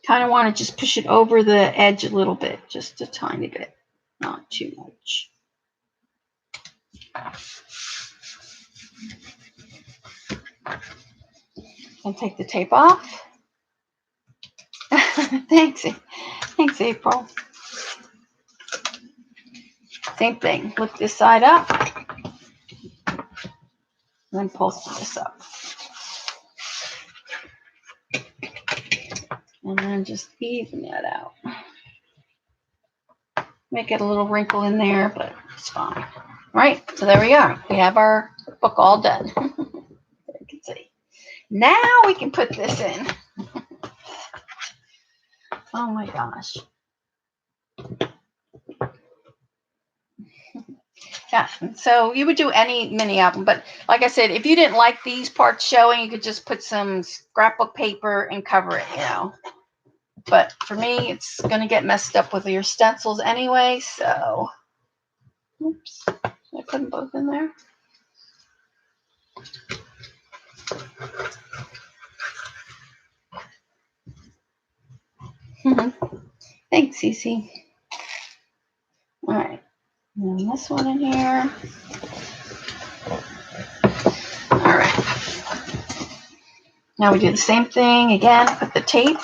Kind of want to just push it over the edge a little bit, just a tiny bit, not too much. And take the tape off. Thanks, April. Same thing. Lift this side up, and then pull this up, and then just even that out. Make it a little wrinkle in there, but it's fine. Right, so there we are. We have our book all done. You can see. Now we can put this in. Oh my gosh. Yeah, so you would do any mini album, but like I said, if you didn't like these parts showing, you could just put some scrapbook paper and cover it, you know. But for me, it's going to get messed up with your stencils anyway, so. Oops, I put them both in there. Thanks, Cece. All right, and then this one in here. All right. Now we do the same thing again. Put the tape.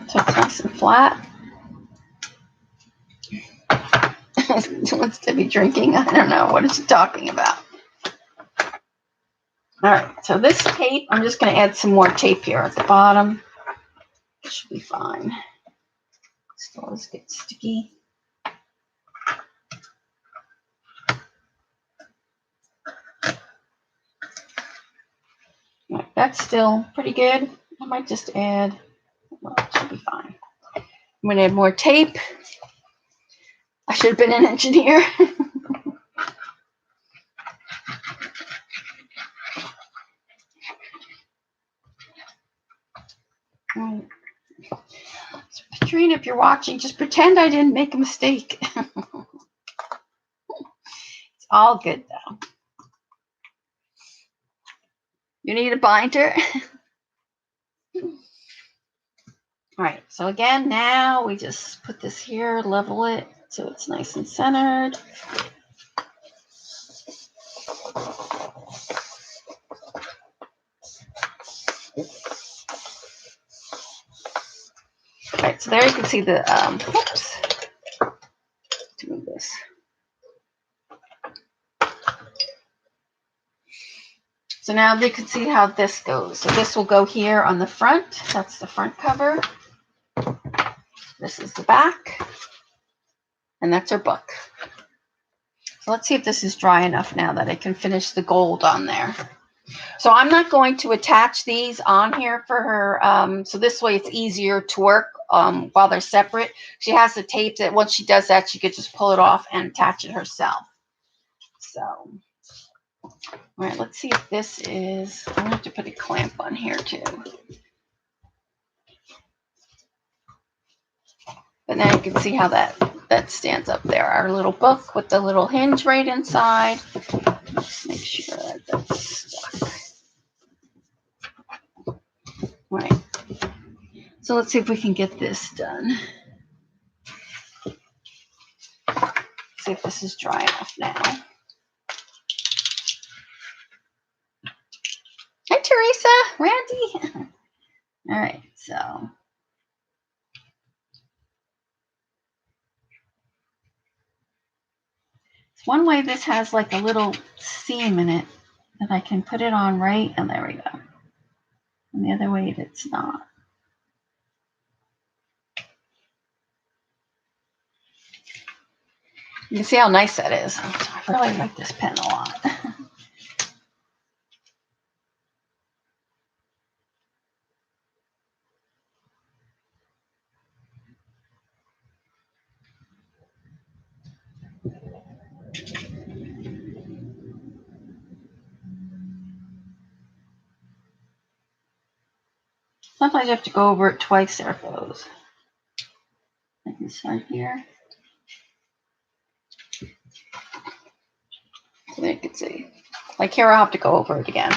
So it's nice and flat. Wants to be drinking. I don't know. What is she talking about? All right. So this tape, I'm just going to add some more tape here at the bottom. It should be fine. Still does get sticky. All right, that's still pretty good. I might just add, well, it should be fine. I'm going to add more tape. I should have been an engineer. Right. So Katrina, if you're watching, just pretend I didn't make a mistake. It's all good, though. You need a binder? All right, so again, now we just put this here, level it so it's nice and centered. All right, so there you can see the, whoops, do this. So now you can see how this goes. So this will go here on the front. That's the front cover. This is the back. And that's our book. So let's see if this is dry enough now that I can finish the gold on there. So I'm not going to attach these on here for her. So this way it's easier to work while they're separate. She has the tape that once she does that, she could just pull it off and attach it herself. So, all right, let's see if this is, I'm going to have to put a clamp on here too. But now you can see how that stands up there. Our little book with the little hinge right inside. Let's make sure that that's stuck. All right. So let's see if we can get this done. See if this is dry enough now. Hi, Teresa, Randy. All right, so. One way this has like a little seam in it that I can put it on right, and there we go. And the other way it's not. You can see how nice that is. I really like this pen a lot. Sometimes you have to go over it twice. There it goes. Like inside here. So you can see. Like here, I'll have to go over it again.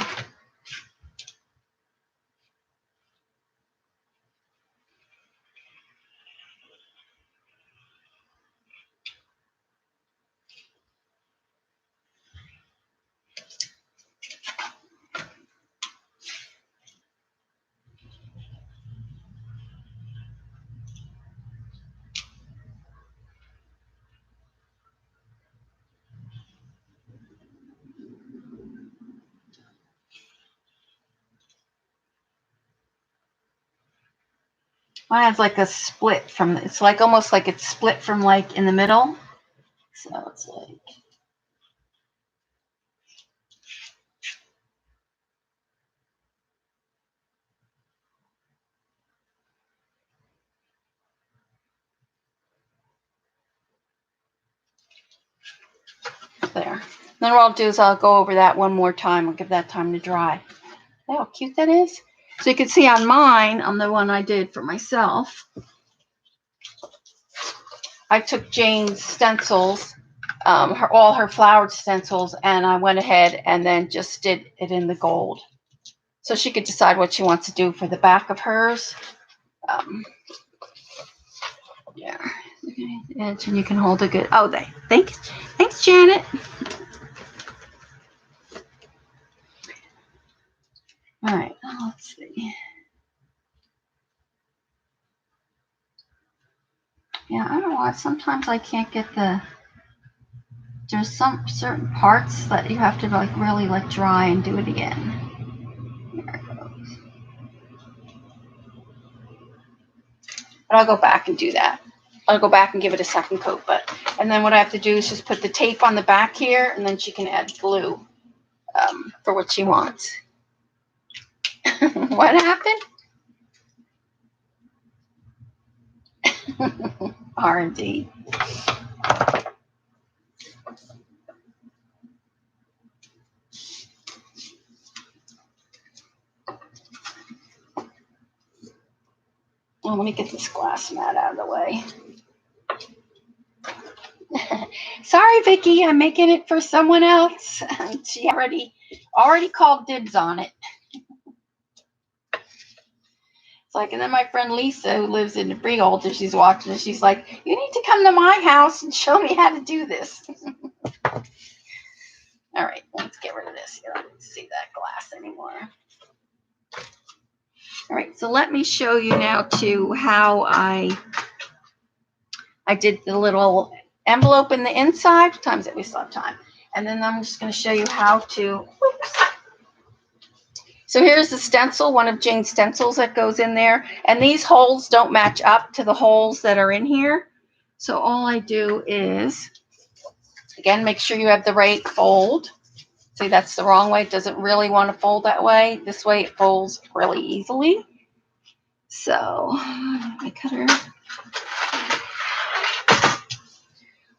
Mine has like a split from, it's like almost like it's split from like in the middle. So it's like, there. Then what I'll do is I'll go over that one more time. I'll give that time to dry. See how cute that is? So you can see on mine, on the one I did for myself, I took Jane's stencils, all her flowered stencils, and I went ahead and then just did it in the gold. So she could decide what she wants to do for the back of hers. Yeah. And you can hold a good, oh, thanks, Janet. All right, let's see. Yeah, I don't know why. Sometimes I can't get there's some certain parts that you have to like really let dry and do it again. There it goes. But I'll go back and do that. I'll go back and give it a second coat. And then what I have to do is just put the tape on the back here, and then she can add glue for what she wants. What happened? R&D. Well, let me get this glass mat out of the way. Sorry, Vicky, I'm making it for someone else. She already called dibs on it. It's like, and then my friend Lisa, who lives in the Freehold, she's watching and she's like, you need to come to my house and show me how to do this. All right, let's get rid of this here. I don't see that glass anymore. All right, so let me show you now too how I did the little envelope in the inside. Times that we still have time. And then I'm just going to show you how to, whoops. So here's the stencil, one of Jane's stencils that goes in there. And these holes don't match up to the holes that are in here. So all I do is, again, make sure you have the right fold. See, that's the wrong way. It doesn't really want to fold that way. This way it folds really easily. So my cutter.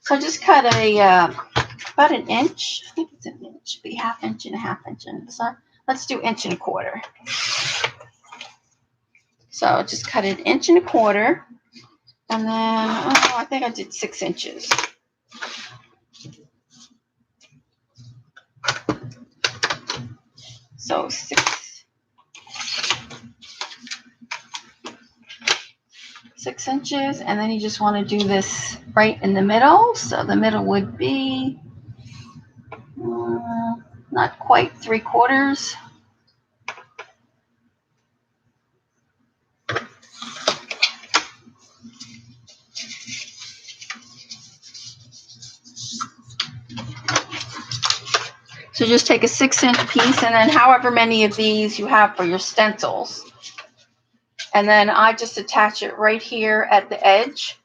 So I just cut about an inch. I think it's an inch. It'd be half inch and a half inch. So let's do 1.25 inches. So just cut it 1.25 inches. And then, I think I did 6 inches. So 6 inches. And then you just want to do this right in the middle. So the middle would be not quite 3/4. So just take a 6-inch piece, and then however many of these you have for your stencils. And then I just attach it right here at the edge.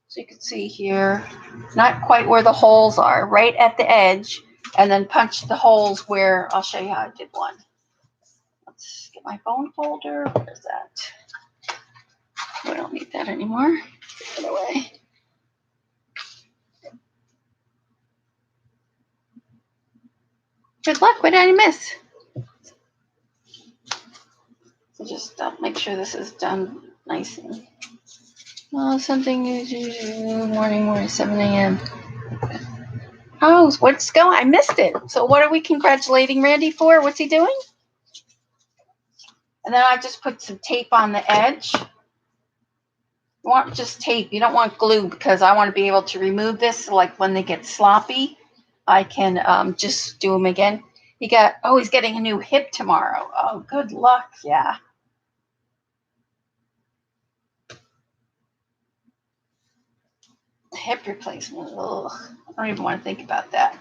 So you can see here, not quite where the holes are, right at the edge, and then punch the holes where, I'll show you how I did one. Let's get my bone folder. Where's that? We don't need that anymore. Get it away. Good luck. What did I miss? So just make sure this is done nicely. Well, something morning, 7 a.m. Oh, what's going? I missed it. So what are we congratulating Randy for? What's he doing? And then I just put some tape on the edge. You want just tape. You don't want glue because I want to be able to remove this. So like when they get sloppy, I can just do them again. He's getting a new hip tomorrow. Oh, good luck. Yeah. Hip replacement. Ugh. I don't even want to think about that.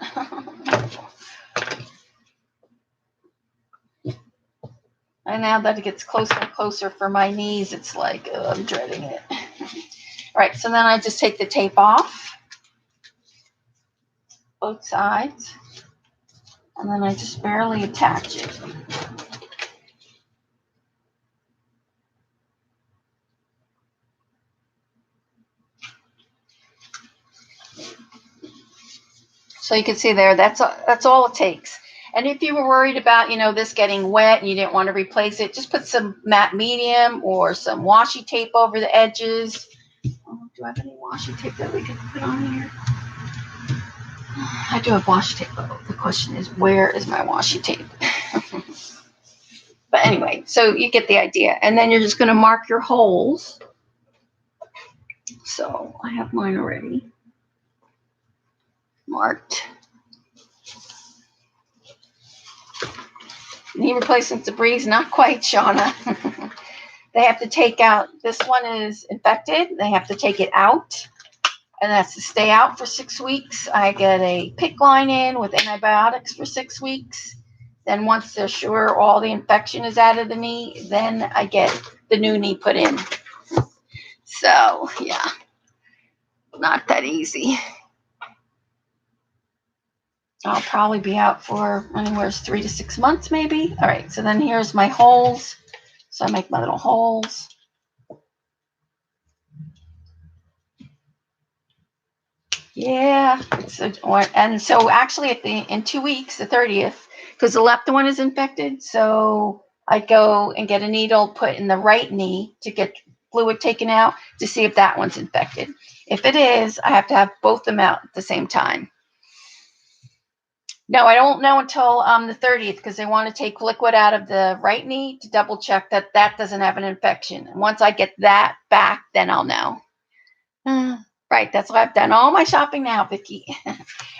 And now that it gets closer and closer for my knees, it's like, I'm dreading it. All right, so then I just take the tape off, both sides, and then I just barely attach it. So you can see there, that's all it takes. And if you were worried about, this getting wet and you didn't want to replace it, just put some matte medium or some washi tape over the edges. Oh, do I have any washi tape that we can put on here? I do have washi tape. Oh, the question is, where is my washi tape? But anyway, so you get the idea. And then you're just going to mark your holes. So I have mine already marked. Knee replacement debris, not quite, Shauna. They have to take out, this one is infected. They have to take it out, and that's to stay out for 6 weeks. I get a PICC line in with antibiotics for 6 weeks. Then once they're sure all the infection is out of the knee, then I get the new knee put in. So, yeah, not that easy. I'll probably be out for anywhere 3 to 6 months, maybe. All right, so then here's my holes. So I make my little holes. Yeah. And so actually in 2 weeks, the 30th, because the left one is infected, so I go and get a needle put in the right knee to get fluid taken out to see if that one's infected. If it is, I have to have both of them out at the same time. No, I don't know until the 30th because they want to take liquid out of the right knee to double check that that doesn't have an infection. And once I get that back, then I'll know. Right, that's why I've done all my shopping now, Vicki. All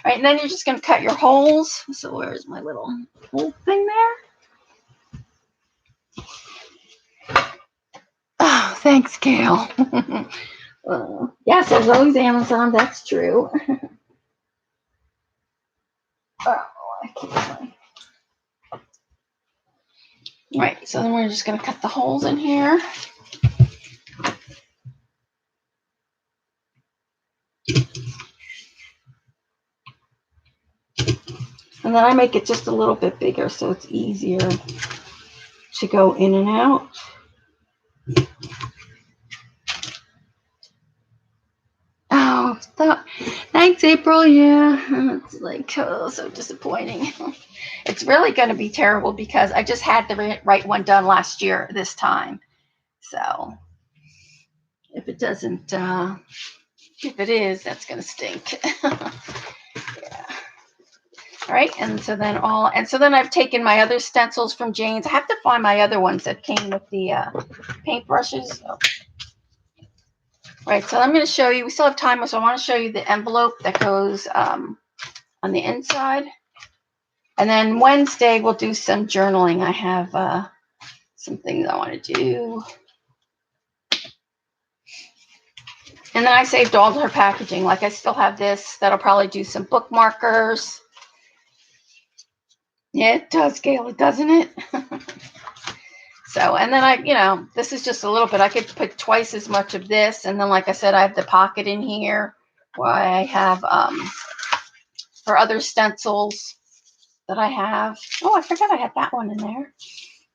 right, and then you're just going to cut your holes. So where's my little hole thing there? Oh, thanks, Gail. Yes, there's always Amazon. That's true. Oh, I can't. All right, so then we're just going to cut the holes in here. And then I make it just a little bit bigger so it's easier to go in and out. Oh, thanks, April. Yeah, it's like, oh, so disappointing. It's really going to be terrible because I just had the right one done last year this time. So if it doesn't, if it is, that's going to stink. Yeah. All right, and so then I've taken my other stencils from Jane's. I have to find my other ones that came with the paintbrushes. Oh. Right, so I'm going to show you, we still have time, so I want to show you the envelope that goes on the inside. And then Wednesday, we'll do some journaling. I have some things I want to do. And then I saved all her packaging. Like I still have this. That'll probably do some bookmarkers. Yeah, it does, Gail, doesn't it? So, and then this is just a little bit. I could put twice as much of this. And then, like I said, I have the pocket in here where I have for other stencils that I have. Oh, I forgot I had that one in there.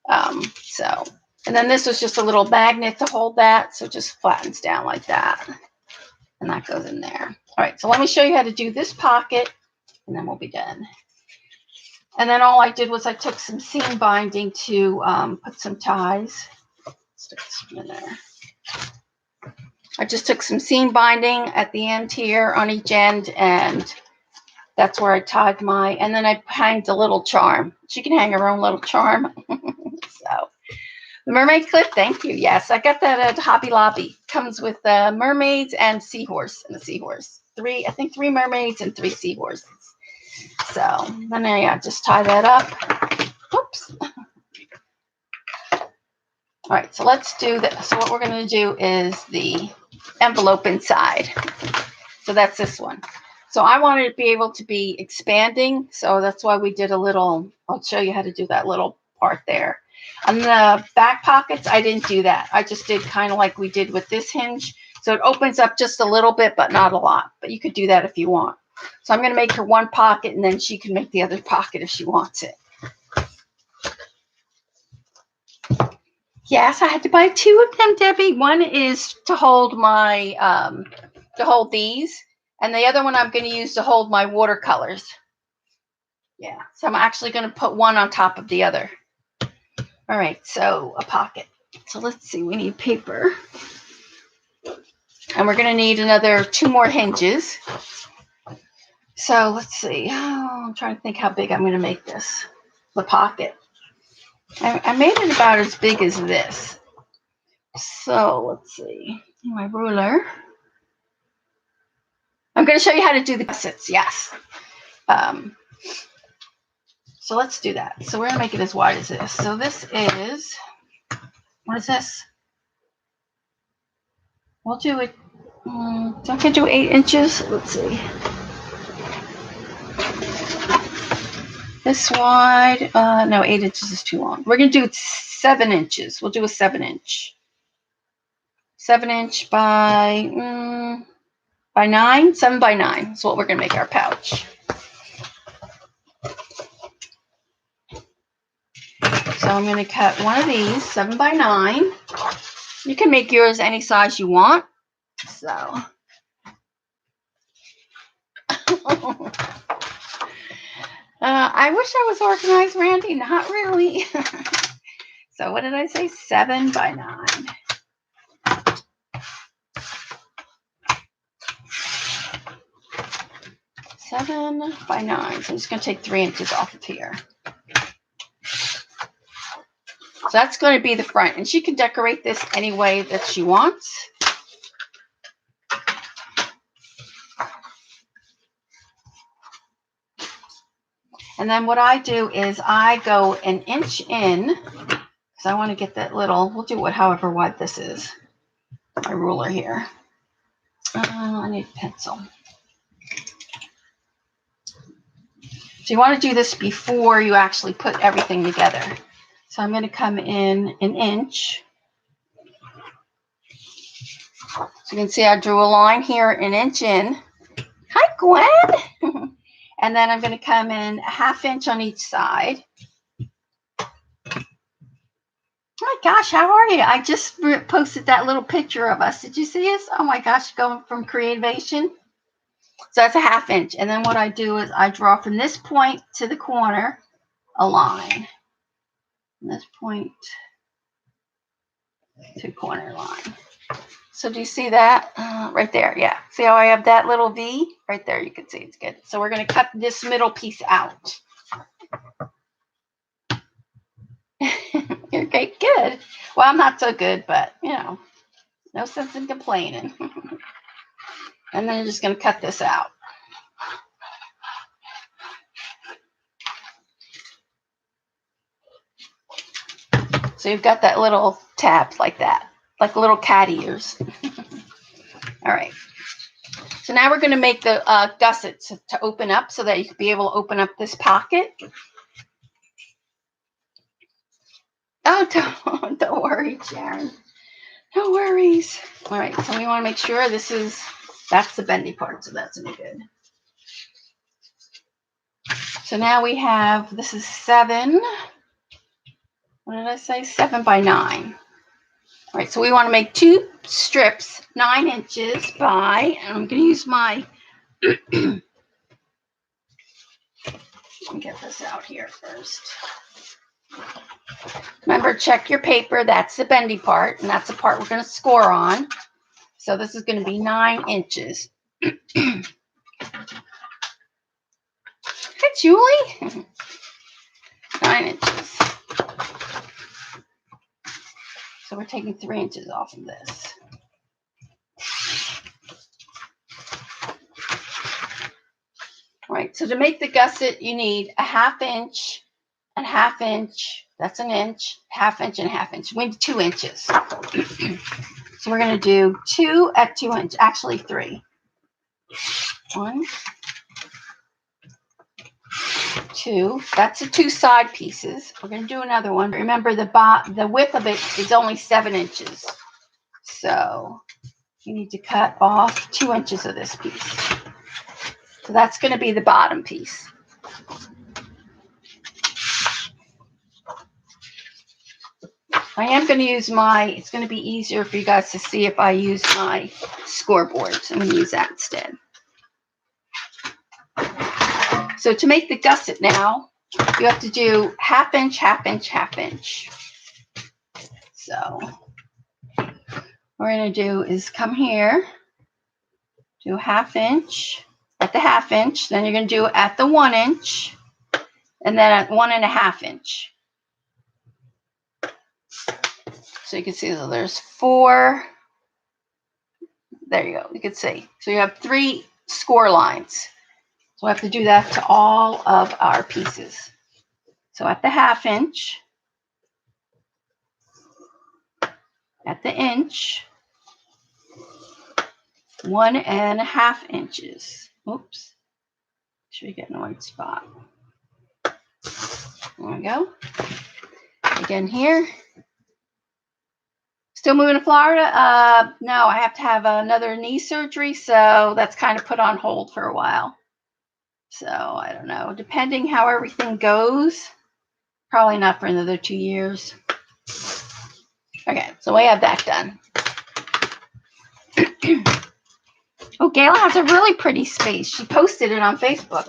And then this was just a little magnet to hold that. So it just flattens down like that. And that goes in there. All right, so let me show you how to do this pocket, and then we'll be done. And then all I did was I took some seam binding to put some ties. Stick this one in there. I just took some seam binding at the end here on each end, and that's where I tied my, and then I hanged a little charm. She can hang her own little charm. So the mermaid clip, thank you. Yes, I got that at Hobby Lobby. Comes with mermaids and seahorse, and a seahorse. I think three mermaids and 3 seahorses. So then I just tie that up. Oops. All right, so let's do that. So what we're going to do is the envelope inside. So that's this one. So I wanted to be able to be expanding. So that's why we did a little, I'll show you how to do that little part there. On the back pockets, I didn't do that. I just did kind of like we did with this hinge. So it opens up just a little bit, but not a lot. But you could do that if you want. So I'm going to make her one pocket, and then she can make the other pocket if she wants it. Yes, I had to buy 2 of them, Debbie. One is to hold my, to hold these. And the other one I'm going to use to hold my watercolors. Yeah, so I'm actually going to put one on top of the other. All right, so a pocket. So let's see, we need paper. And we're going to need another 2 more hinges. So let's see. Oh, I'm trying to think how big I'm going to make this, the pocket. I made it about as big as this. So let's see, my ruler. I'm going to show you how to do the gussets, yes. So let's do that. So we're going to make it as wide as this. So this is, what is this? We'll do it, I'm going to do 8 inches. Let's see. This wide, no, 8 inches is too long. We're going to do 7 inches. We'll do a 7-inch. 7-inch by 9. 7 by 9 is what we're going to make our pouch. So I'm going to cut one of these, 7 by 9. You can make yours any size you want. So. I wish I was organized, Randy. Not really. So what did I say? 7 by 9. Seven by 9. So I'm just going to take 3 inches off of here. So that's going to be the front. And she can decorate this any way that she wants. And then what I do is I go an inch in, because I want to get that little, we'll do it however wide this is. My ruler here. I need a pencil. So you want to do this before you actually put everything together. So I'm going to come in an inch. So you can see I drew a line here an inch in. Hi, Gwen. And then I'm going to come in a 1/2 inch on each side. Oh my gosh, how are you? I just posted that little picture of us. Did you see us? Oh my gosh, going from Creativation. So that's a 1/2 inch. And then what I do is I draw from this point to the corner a line. From this point to corner line. So do you see that? Right there, yeah. See how I have that little V? Right there, you can see it's good. So we're going to cut this middle piece out. You're great, good. Well, I'm not so good, but, you know, no sense in complaining. And then you're just going to cut this out. So you've got that little tab like that, like little cat ears. All right. So now we're going to make the gussets to open up so that you can be able to open up this pocket. Oh, don't worry, Sharon. No worries. All right, so we want to make sure that's the bendy part, so that's no good. So now we have, this is 7. What did I say? 7 by 9. All right, so we want to make 2 strips, 9 inches by, and I'm going to use my, let me get this out here first. Remember, check your paper. That's the bendy part, and that's the part we're going to score on. So this is going to be 9 inches. Hi, Julie. 9 inches. So we're taking 3 inches off of this. All right, so to make the gusset, you need a 1/2 inch, a 1/2 inch, that's an inch, 1/2 inch, and a 1/2 inch. We need 2 inches. So we're going to do 2 at 2 inches, actually 3. 1, 2. That's the 2 side pieces. We're going to do another one. Remember, the width of it is only 7 inches. So you need to cut off 2 inches of this piece. So that's going to be the bottom piece. I am going to use it's going to be easier for you guys to see if I use my scoreboard. So I'm going to use that instead. So to make the gusset now, you have to do 1/2 inch, 1/2 inch, 1/2 inch. So what we're going to do is come here, do 1/2 inch at the 1/2 inch, then you're going to do at the 1 inch, and then at 1 1/2 inch. So you can see, so there's 4. There you go. You can see. So you have 3 score lines. So we have to do that to all of our pieces. So at the 1/2 inch, at the inch, 1 1/2 inches. Oops. Should we get in the right spot? There we go. Again here. Still moving to Florida? No, I have to have another knee surgery, so that's kind of put on hold for a while. So I don't know. Depending how everything goes, probably not for another 2 years. Okay, so we have that done. Oh, Gayla has a really pretty space. She posted it on Facebook.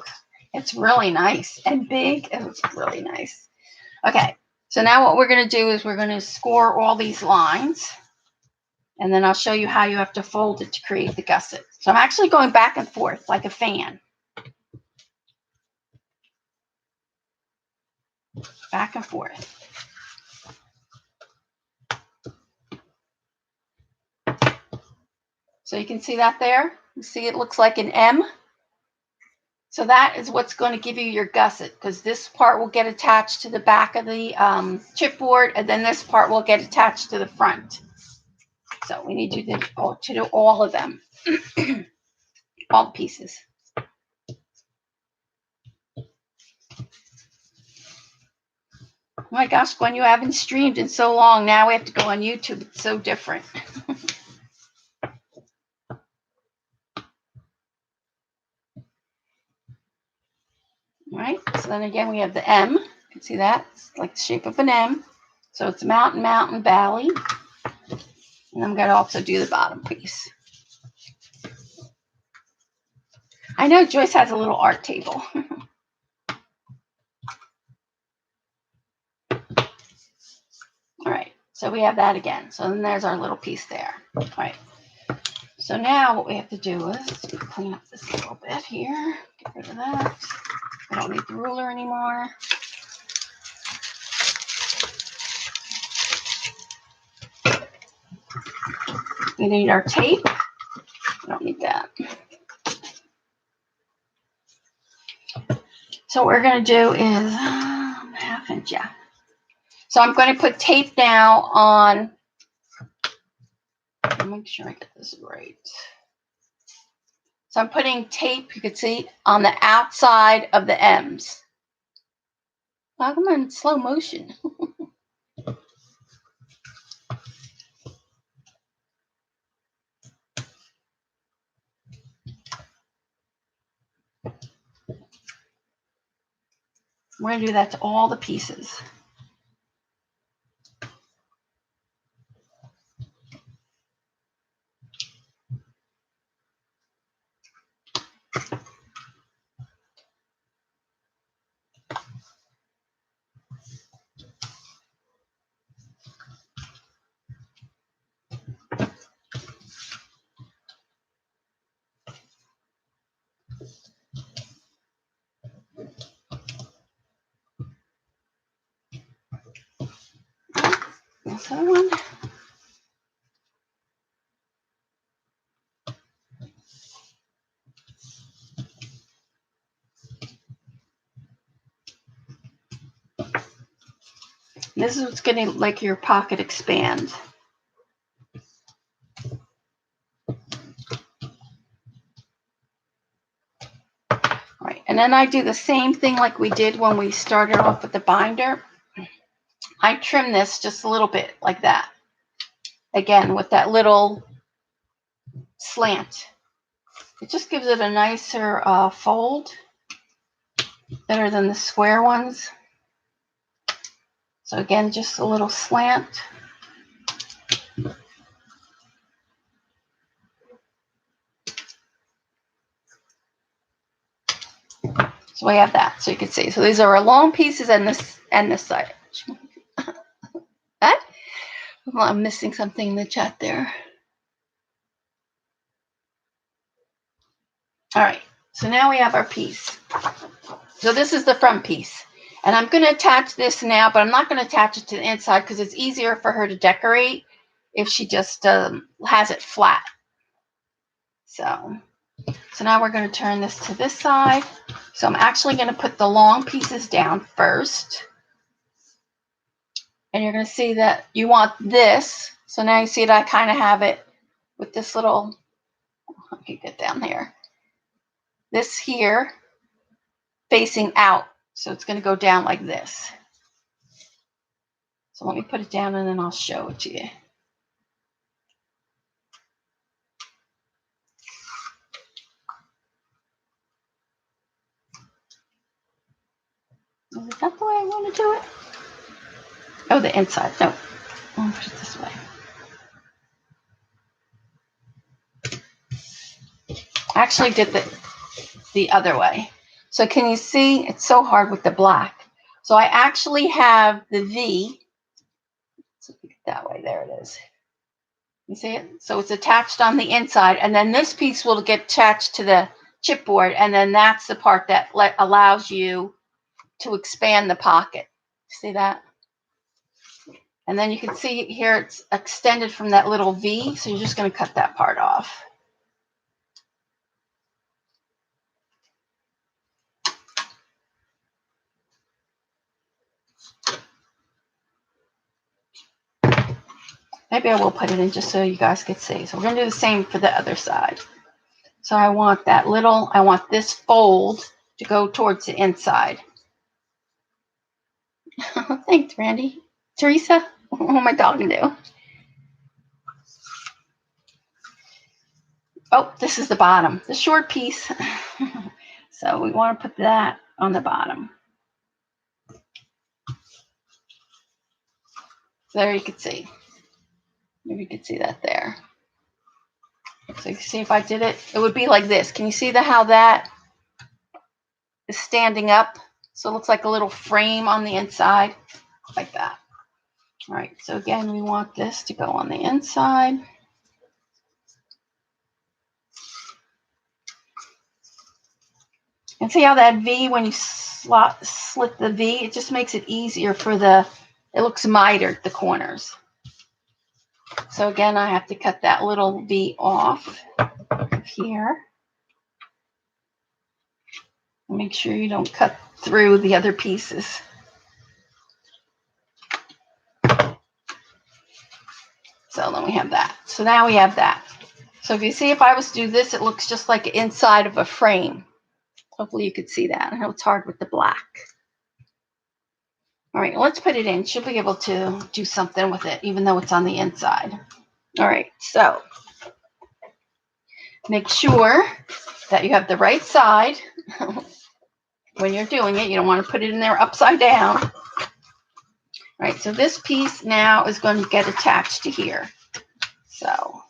It's really nice and big. It's really nice. Okay, so now what we're going to do is we're going to score all these lines. And then I'll show you how you have to fold it to create the gusset. So I'm actually going back and forth like a fan. Back and forth. So you can see that there. You see it looks like an M. So that is what's going to give you your gusset, because this part will get attached to the back of the chipboard, and then this part will get attached to the front. So we need to do all of them, all the pieces. Oh my gosh, Gwen, you haven't streamed in so long. Now we have to go on YouTube. It's so different. All right, so then again, we have the M. You can see that. It's like the shape of an M. So it's mountain, mountain, valley. And I'm going to also do the bottom piece. I know Joyce has a little art table. All right, so we have that again. So then there's our little piece there. All right. So now what we have to do is clean up this little bit here. Get rid of that. I don't need the ruler anymore. We need our tape. I don't need that. So what we're going to do is 1/2 inch, yeah. So I'm going to put tape now on. Let me make sure I get this right. So I'm putting tape, you can see, on the outside of the M's. How come I'm in slow motion? We're going to do that to all the pieces. this other one. This is what's going to make your pocket expand. Right, and then I do the same thing like we did when we started off with the binder. I trim this just a little bit like that. Again, with that little slant. It just gives it a nicer fold, better than the square ones. So again, just a little slant. So we have that, so you can see. So these are our long pieces and this side. What? Well, I'm missing something in the chat there. All right, so now we have our piece. So this is the front piece. And I'm going to attach this now, but I'm not going to attach it to the inside because it's easier for her to decorate if she just has it flat. So now we're going to turn this to this side. So I'm actually going to put the long pieces down first. And you're going to see that you want this. So now you see that I kind of have it with this little, let me get down here. This here facing out. So it's going to go down like this. So let me put it down and then I'll show it to you. Is that the way I want to do it? Oh, the inside. No. I'll put it this way. I actually did the other way. So can you see? It's so hard with the black. So I actually have the V. So that way. There it is. You see it? So it's attached on the inside. And then this piece will get attached to the chipboard. And then that's the part that allows you to expand the pocket. See that? And then you can see here it's extended from that little V. So you're just going to cut that part off. Maybe I will put it in just so you guys could see. So we're going to do the same for the other side. So I want this fold to go towards the inside. Thanks, Randy. Teresa, what am I talking to? Oh, this is the bottom, the short piece. So we want to put that on the bottom. So there you can see. Maybe you can see that there. So you can see if I did it, it would be like this. Can you see how that is standing up? So it looks like a little frame on the inside, like that. All right, so again, we want this to go on the inside. And see how that V, when you slit the V, it just makes it easier for it looks mitered, the corners. So again, I have to cut that little V off here. Make sure you don't cut through the other pieces. So then we have that. So now we have that. So if you see, if I was to do this, it looks just like inside of a frame. Hopefully you could see that. I know it's hard with the black. All right, let's put it in. She'll be able to do something with it, even though it's on the inside. All right, so make sure that you have the right side. When you're doing it, you don't want to put it in there upside down. All right, so this piece now is going to get attached to here. So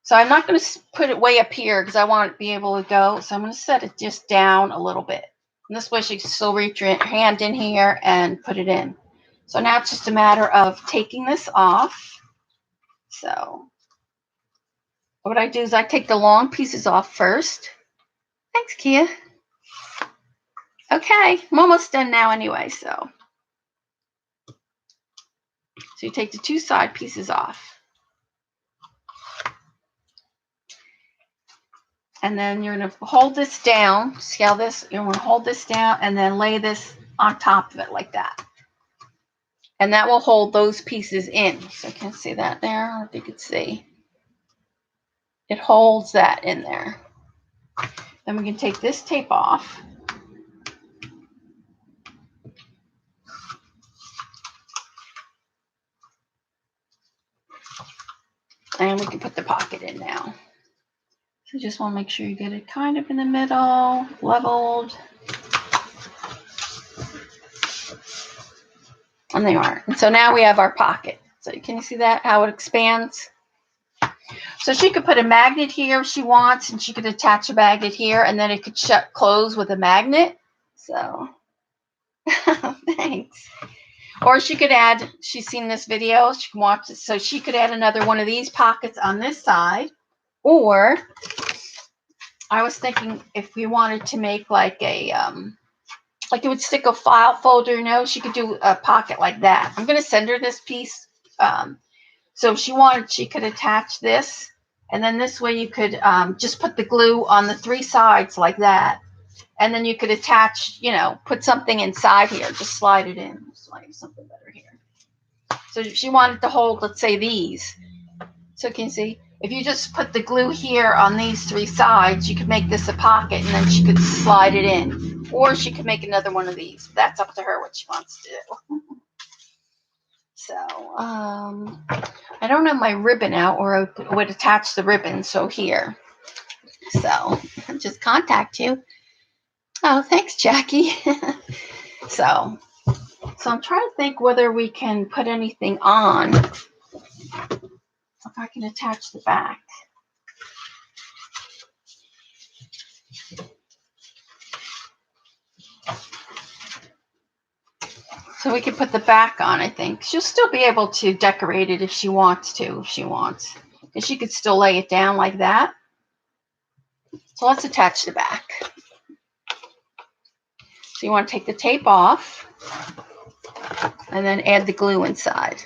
I'm not going to put it way up here because I want it to be able to go. So I'm going to set it just down a little bit. And this way she can still reach your hand in here and put it in. So now it's just a matter of taking this off. So what I do is I take the long pieces off first. Thanks, Kia. Okay, I'm almost done now anyway, so. So you take the two side pieces off. And then you're going to hold this down, scale this, you're going to hold this down and then lay this on top of it like that. And that will hold those pieces in. So you can see that there, I don't know if you can see. It holds that in there. Then we can take this tape off. And we can put the pocket in now. So just want to make sure you get it kind of in the middle, leveled. And they are. And so now we have our pocket. So can you see that, how it expands? So she could put a magnet here if she wants, and she could attach a magnet here, and then it could shut close with a magnet. So thanks. Or she could add, she's seen this video, she can watch it, so she could add another one of these pockets on this side. Or I was thinking if we wanted to make like a, like it would stick a file folder, you know, she could do a pocket like that. I'm going to send her this piece. So if she wanted, she could attach this. And then this way you could just put the glue on the three sides like that. And then you could attach, you know, put something inside here. Just slide it in. Slide something better here. So if she wanted to hold, let's say, these. So can you see? If you just put the glue here on these three sides, you could make this a pocket, and then she could slide it in. Or she could make another one of these. That's up to her what she wants to do. So, I don't have my ribbon out, or I would attach the ribbon, so here. So, just contact you. Oh, thanks, Jackie. So I'm trying to think whether we can put anything on. If I can attach the back. So we can put the back on, I think. She'll still be able to decorate it if she wants to, And she could still lay it down like that. So let's attach the back. So you want to take the tape off and then add the glue inside.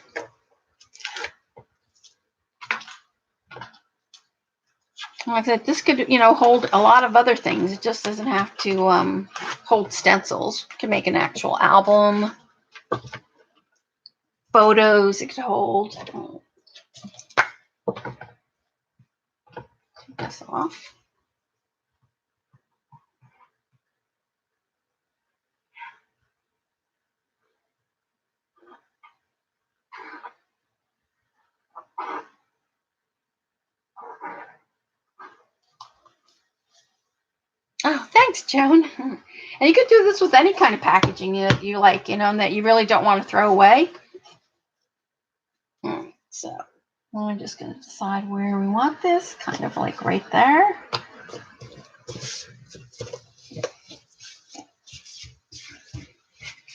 Like I said, this could, you know, hold a lot of other things. It just doesn't have to hold stencils. It can make an actual album. Photos it could hold. Take this off. Oh, thanks, Joan. And you could do this with any kind of packaging that you like, you know, and that you really don't want to throw away. So I'm just going to decide where we want this, kind of like right there.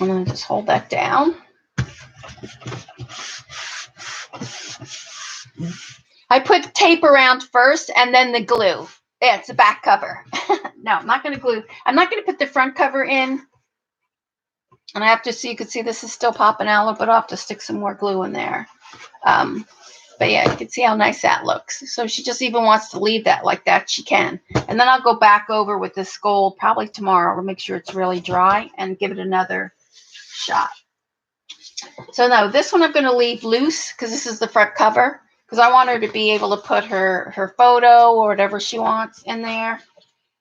I'm going to just hold that down. I put tape around first and then the glue. Yeah, it's the back cover. No, I'm not going to glue. I'm not going to put the front cover in. And I have to see, you can see this is still popping out, but I'll have to stick some more glue in there. But yeah, you can see how nice that looks. So she just even wants to leave that like that, she can. And then I'll go back over with this gold probably tomorrow to make sure it's really dry and give it another shot. So no, this one I'm going to leave loose because this is the front cover. Because I want her to be able to put her photo or whatever she wants in there.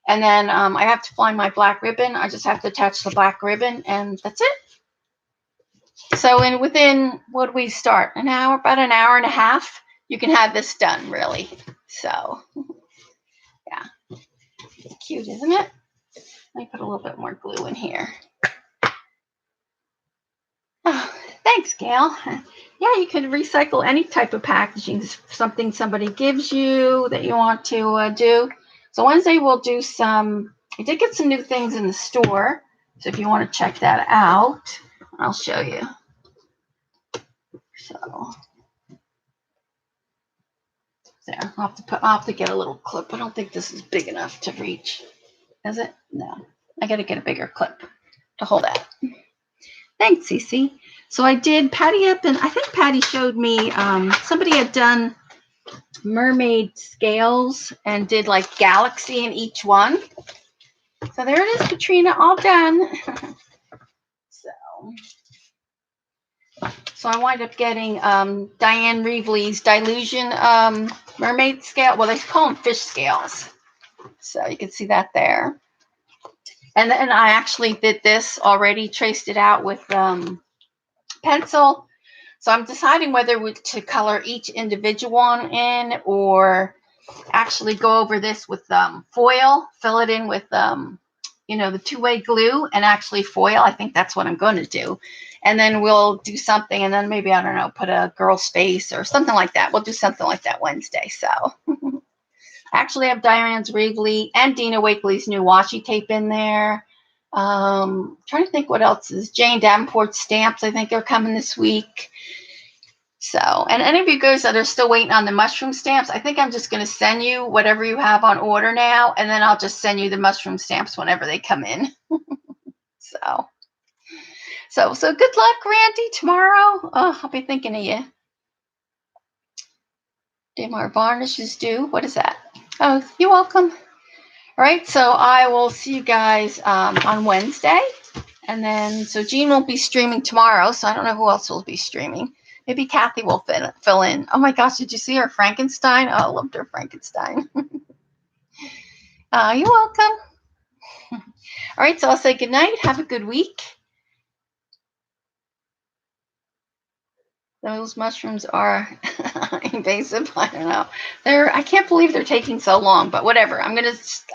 And then I have to find my black ribbon. I just have to attach the black ribbon, and that's it. So within, what do we start? An hour, about an hour and a half, you can have this done, really. So, yeah. It's cute, isn't it? Let me put a little bit more glue in here. Oh, thanks, Gail. Yeah, you could recycle any type of packaging, something somebody gives you that you want to do. So Wednesday we'll do some, I did get some new things in the store. So if you want to check that out, I'll show you. So there, I'll have to get a little clip. I don't think this is big enough to reach. Is it? No, I got to get a bigger clip to hold that. Thanks, Cece. So I did Patty up, and I think Patty showed me somebody had done Mermaid Scales and did like galaxy in each one. So there it is, Katrina, all done. So I wind up getting Diane Reevely's Dilution Mermaid Scale. Well, they call them fish scales. So you can see that there. And then I actually did this already, traced it out with pencil. So I'm deciding whether to color each individual one in or actually go over this with foil, fill it in with, you know, the two-way glue and actually foil. I think that's what I'm going to do. And then we'll do something, and then maybe, I don't know, put a girl's face or something like that. We'll do something like that Wednesday. So I actually have Diane's Wrigley and Dina Wakely's new washi tape in there. Trying to think what else is. Jane Davenport'S stamps, I think, are coming this week. So, and any of you guys that are still waiting on the mushroom stamps, I think I'm just going to send you whatever you have on order now, and then I'll just send you the mushroom stamps whenever they come in. So good luck, Randy, tomorrow. Oh, I'll be thinking of you. Damar varnish is due. What is that? Oh, you're welcome. All right, so I will see you guys on Wednesday. And then, so Jean won't be streaming tomorrow, so I don't know who else will be streaming. Maybe Kathy will fill in. Oh my gosh, did you see her Frankenstein? Oh, I loved her Frankenstein. You're welcome. All right, so I'll say good night. Have a good week. Those mushrooms are invasive. I don't know. I can't believe they're taking so long, but whatever.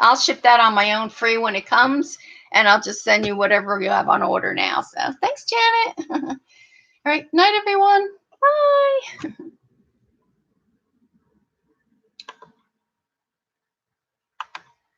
I'll ship that on my own free when it comes, and I'll just send you whatever you have on order now. So thanks, Janet. All right, night, everyone. Bye.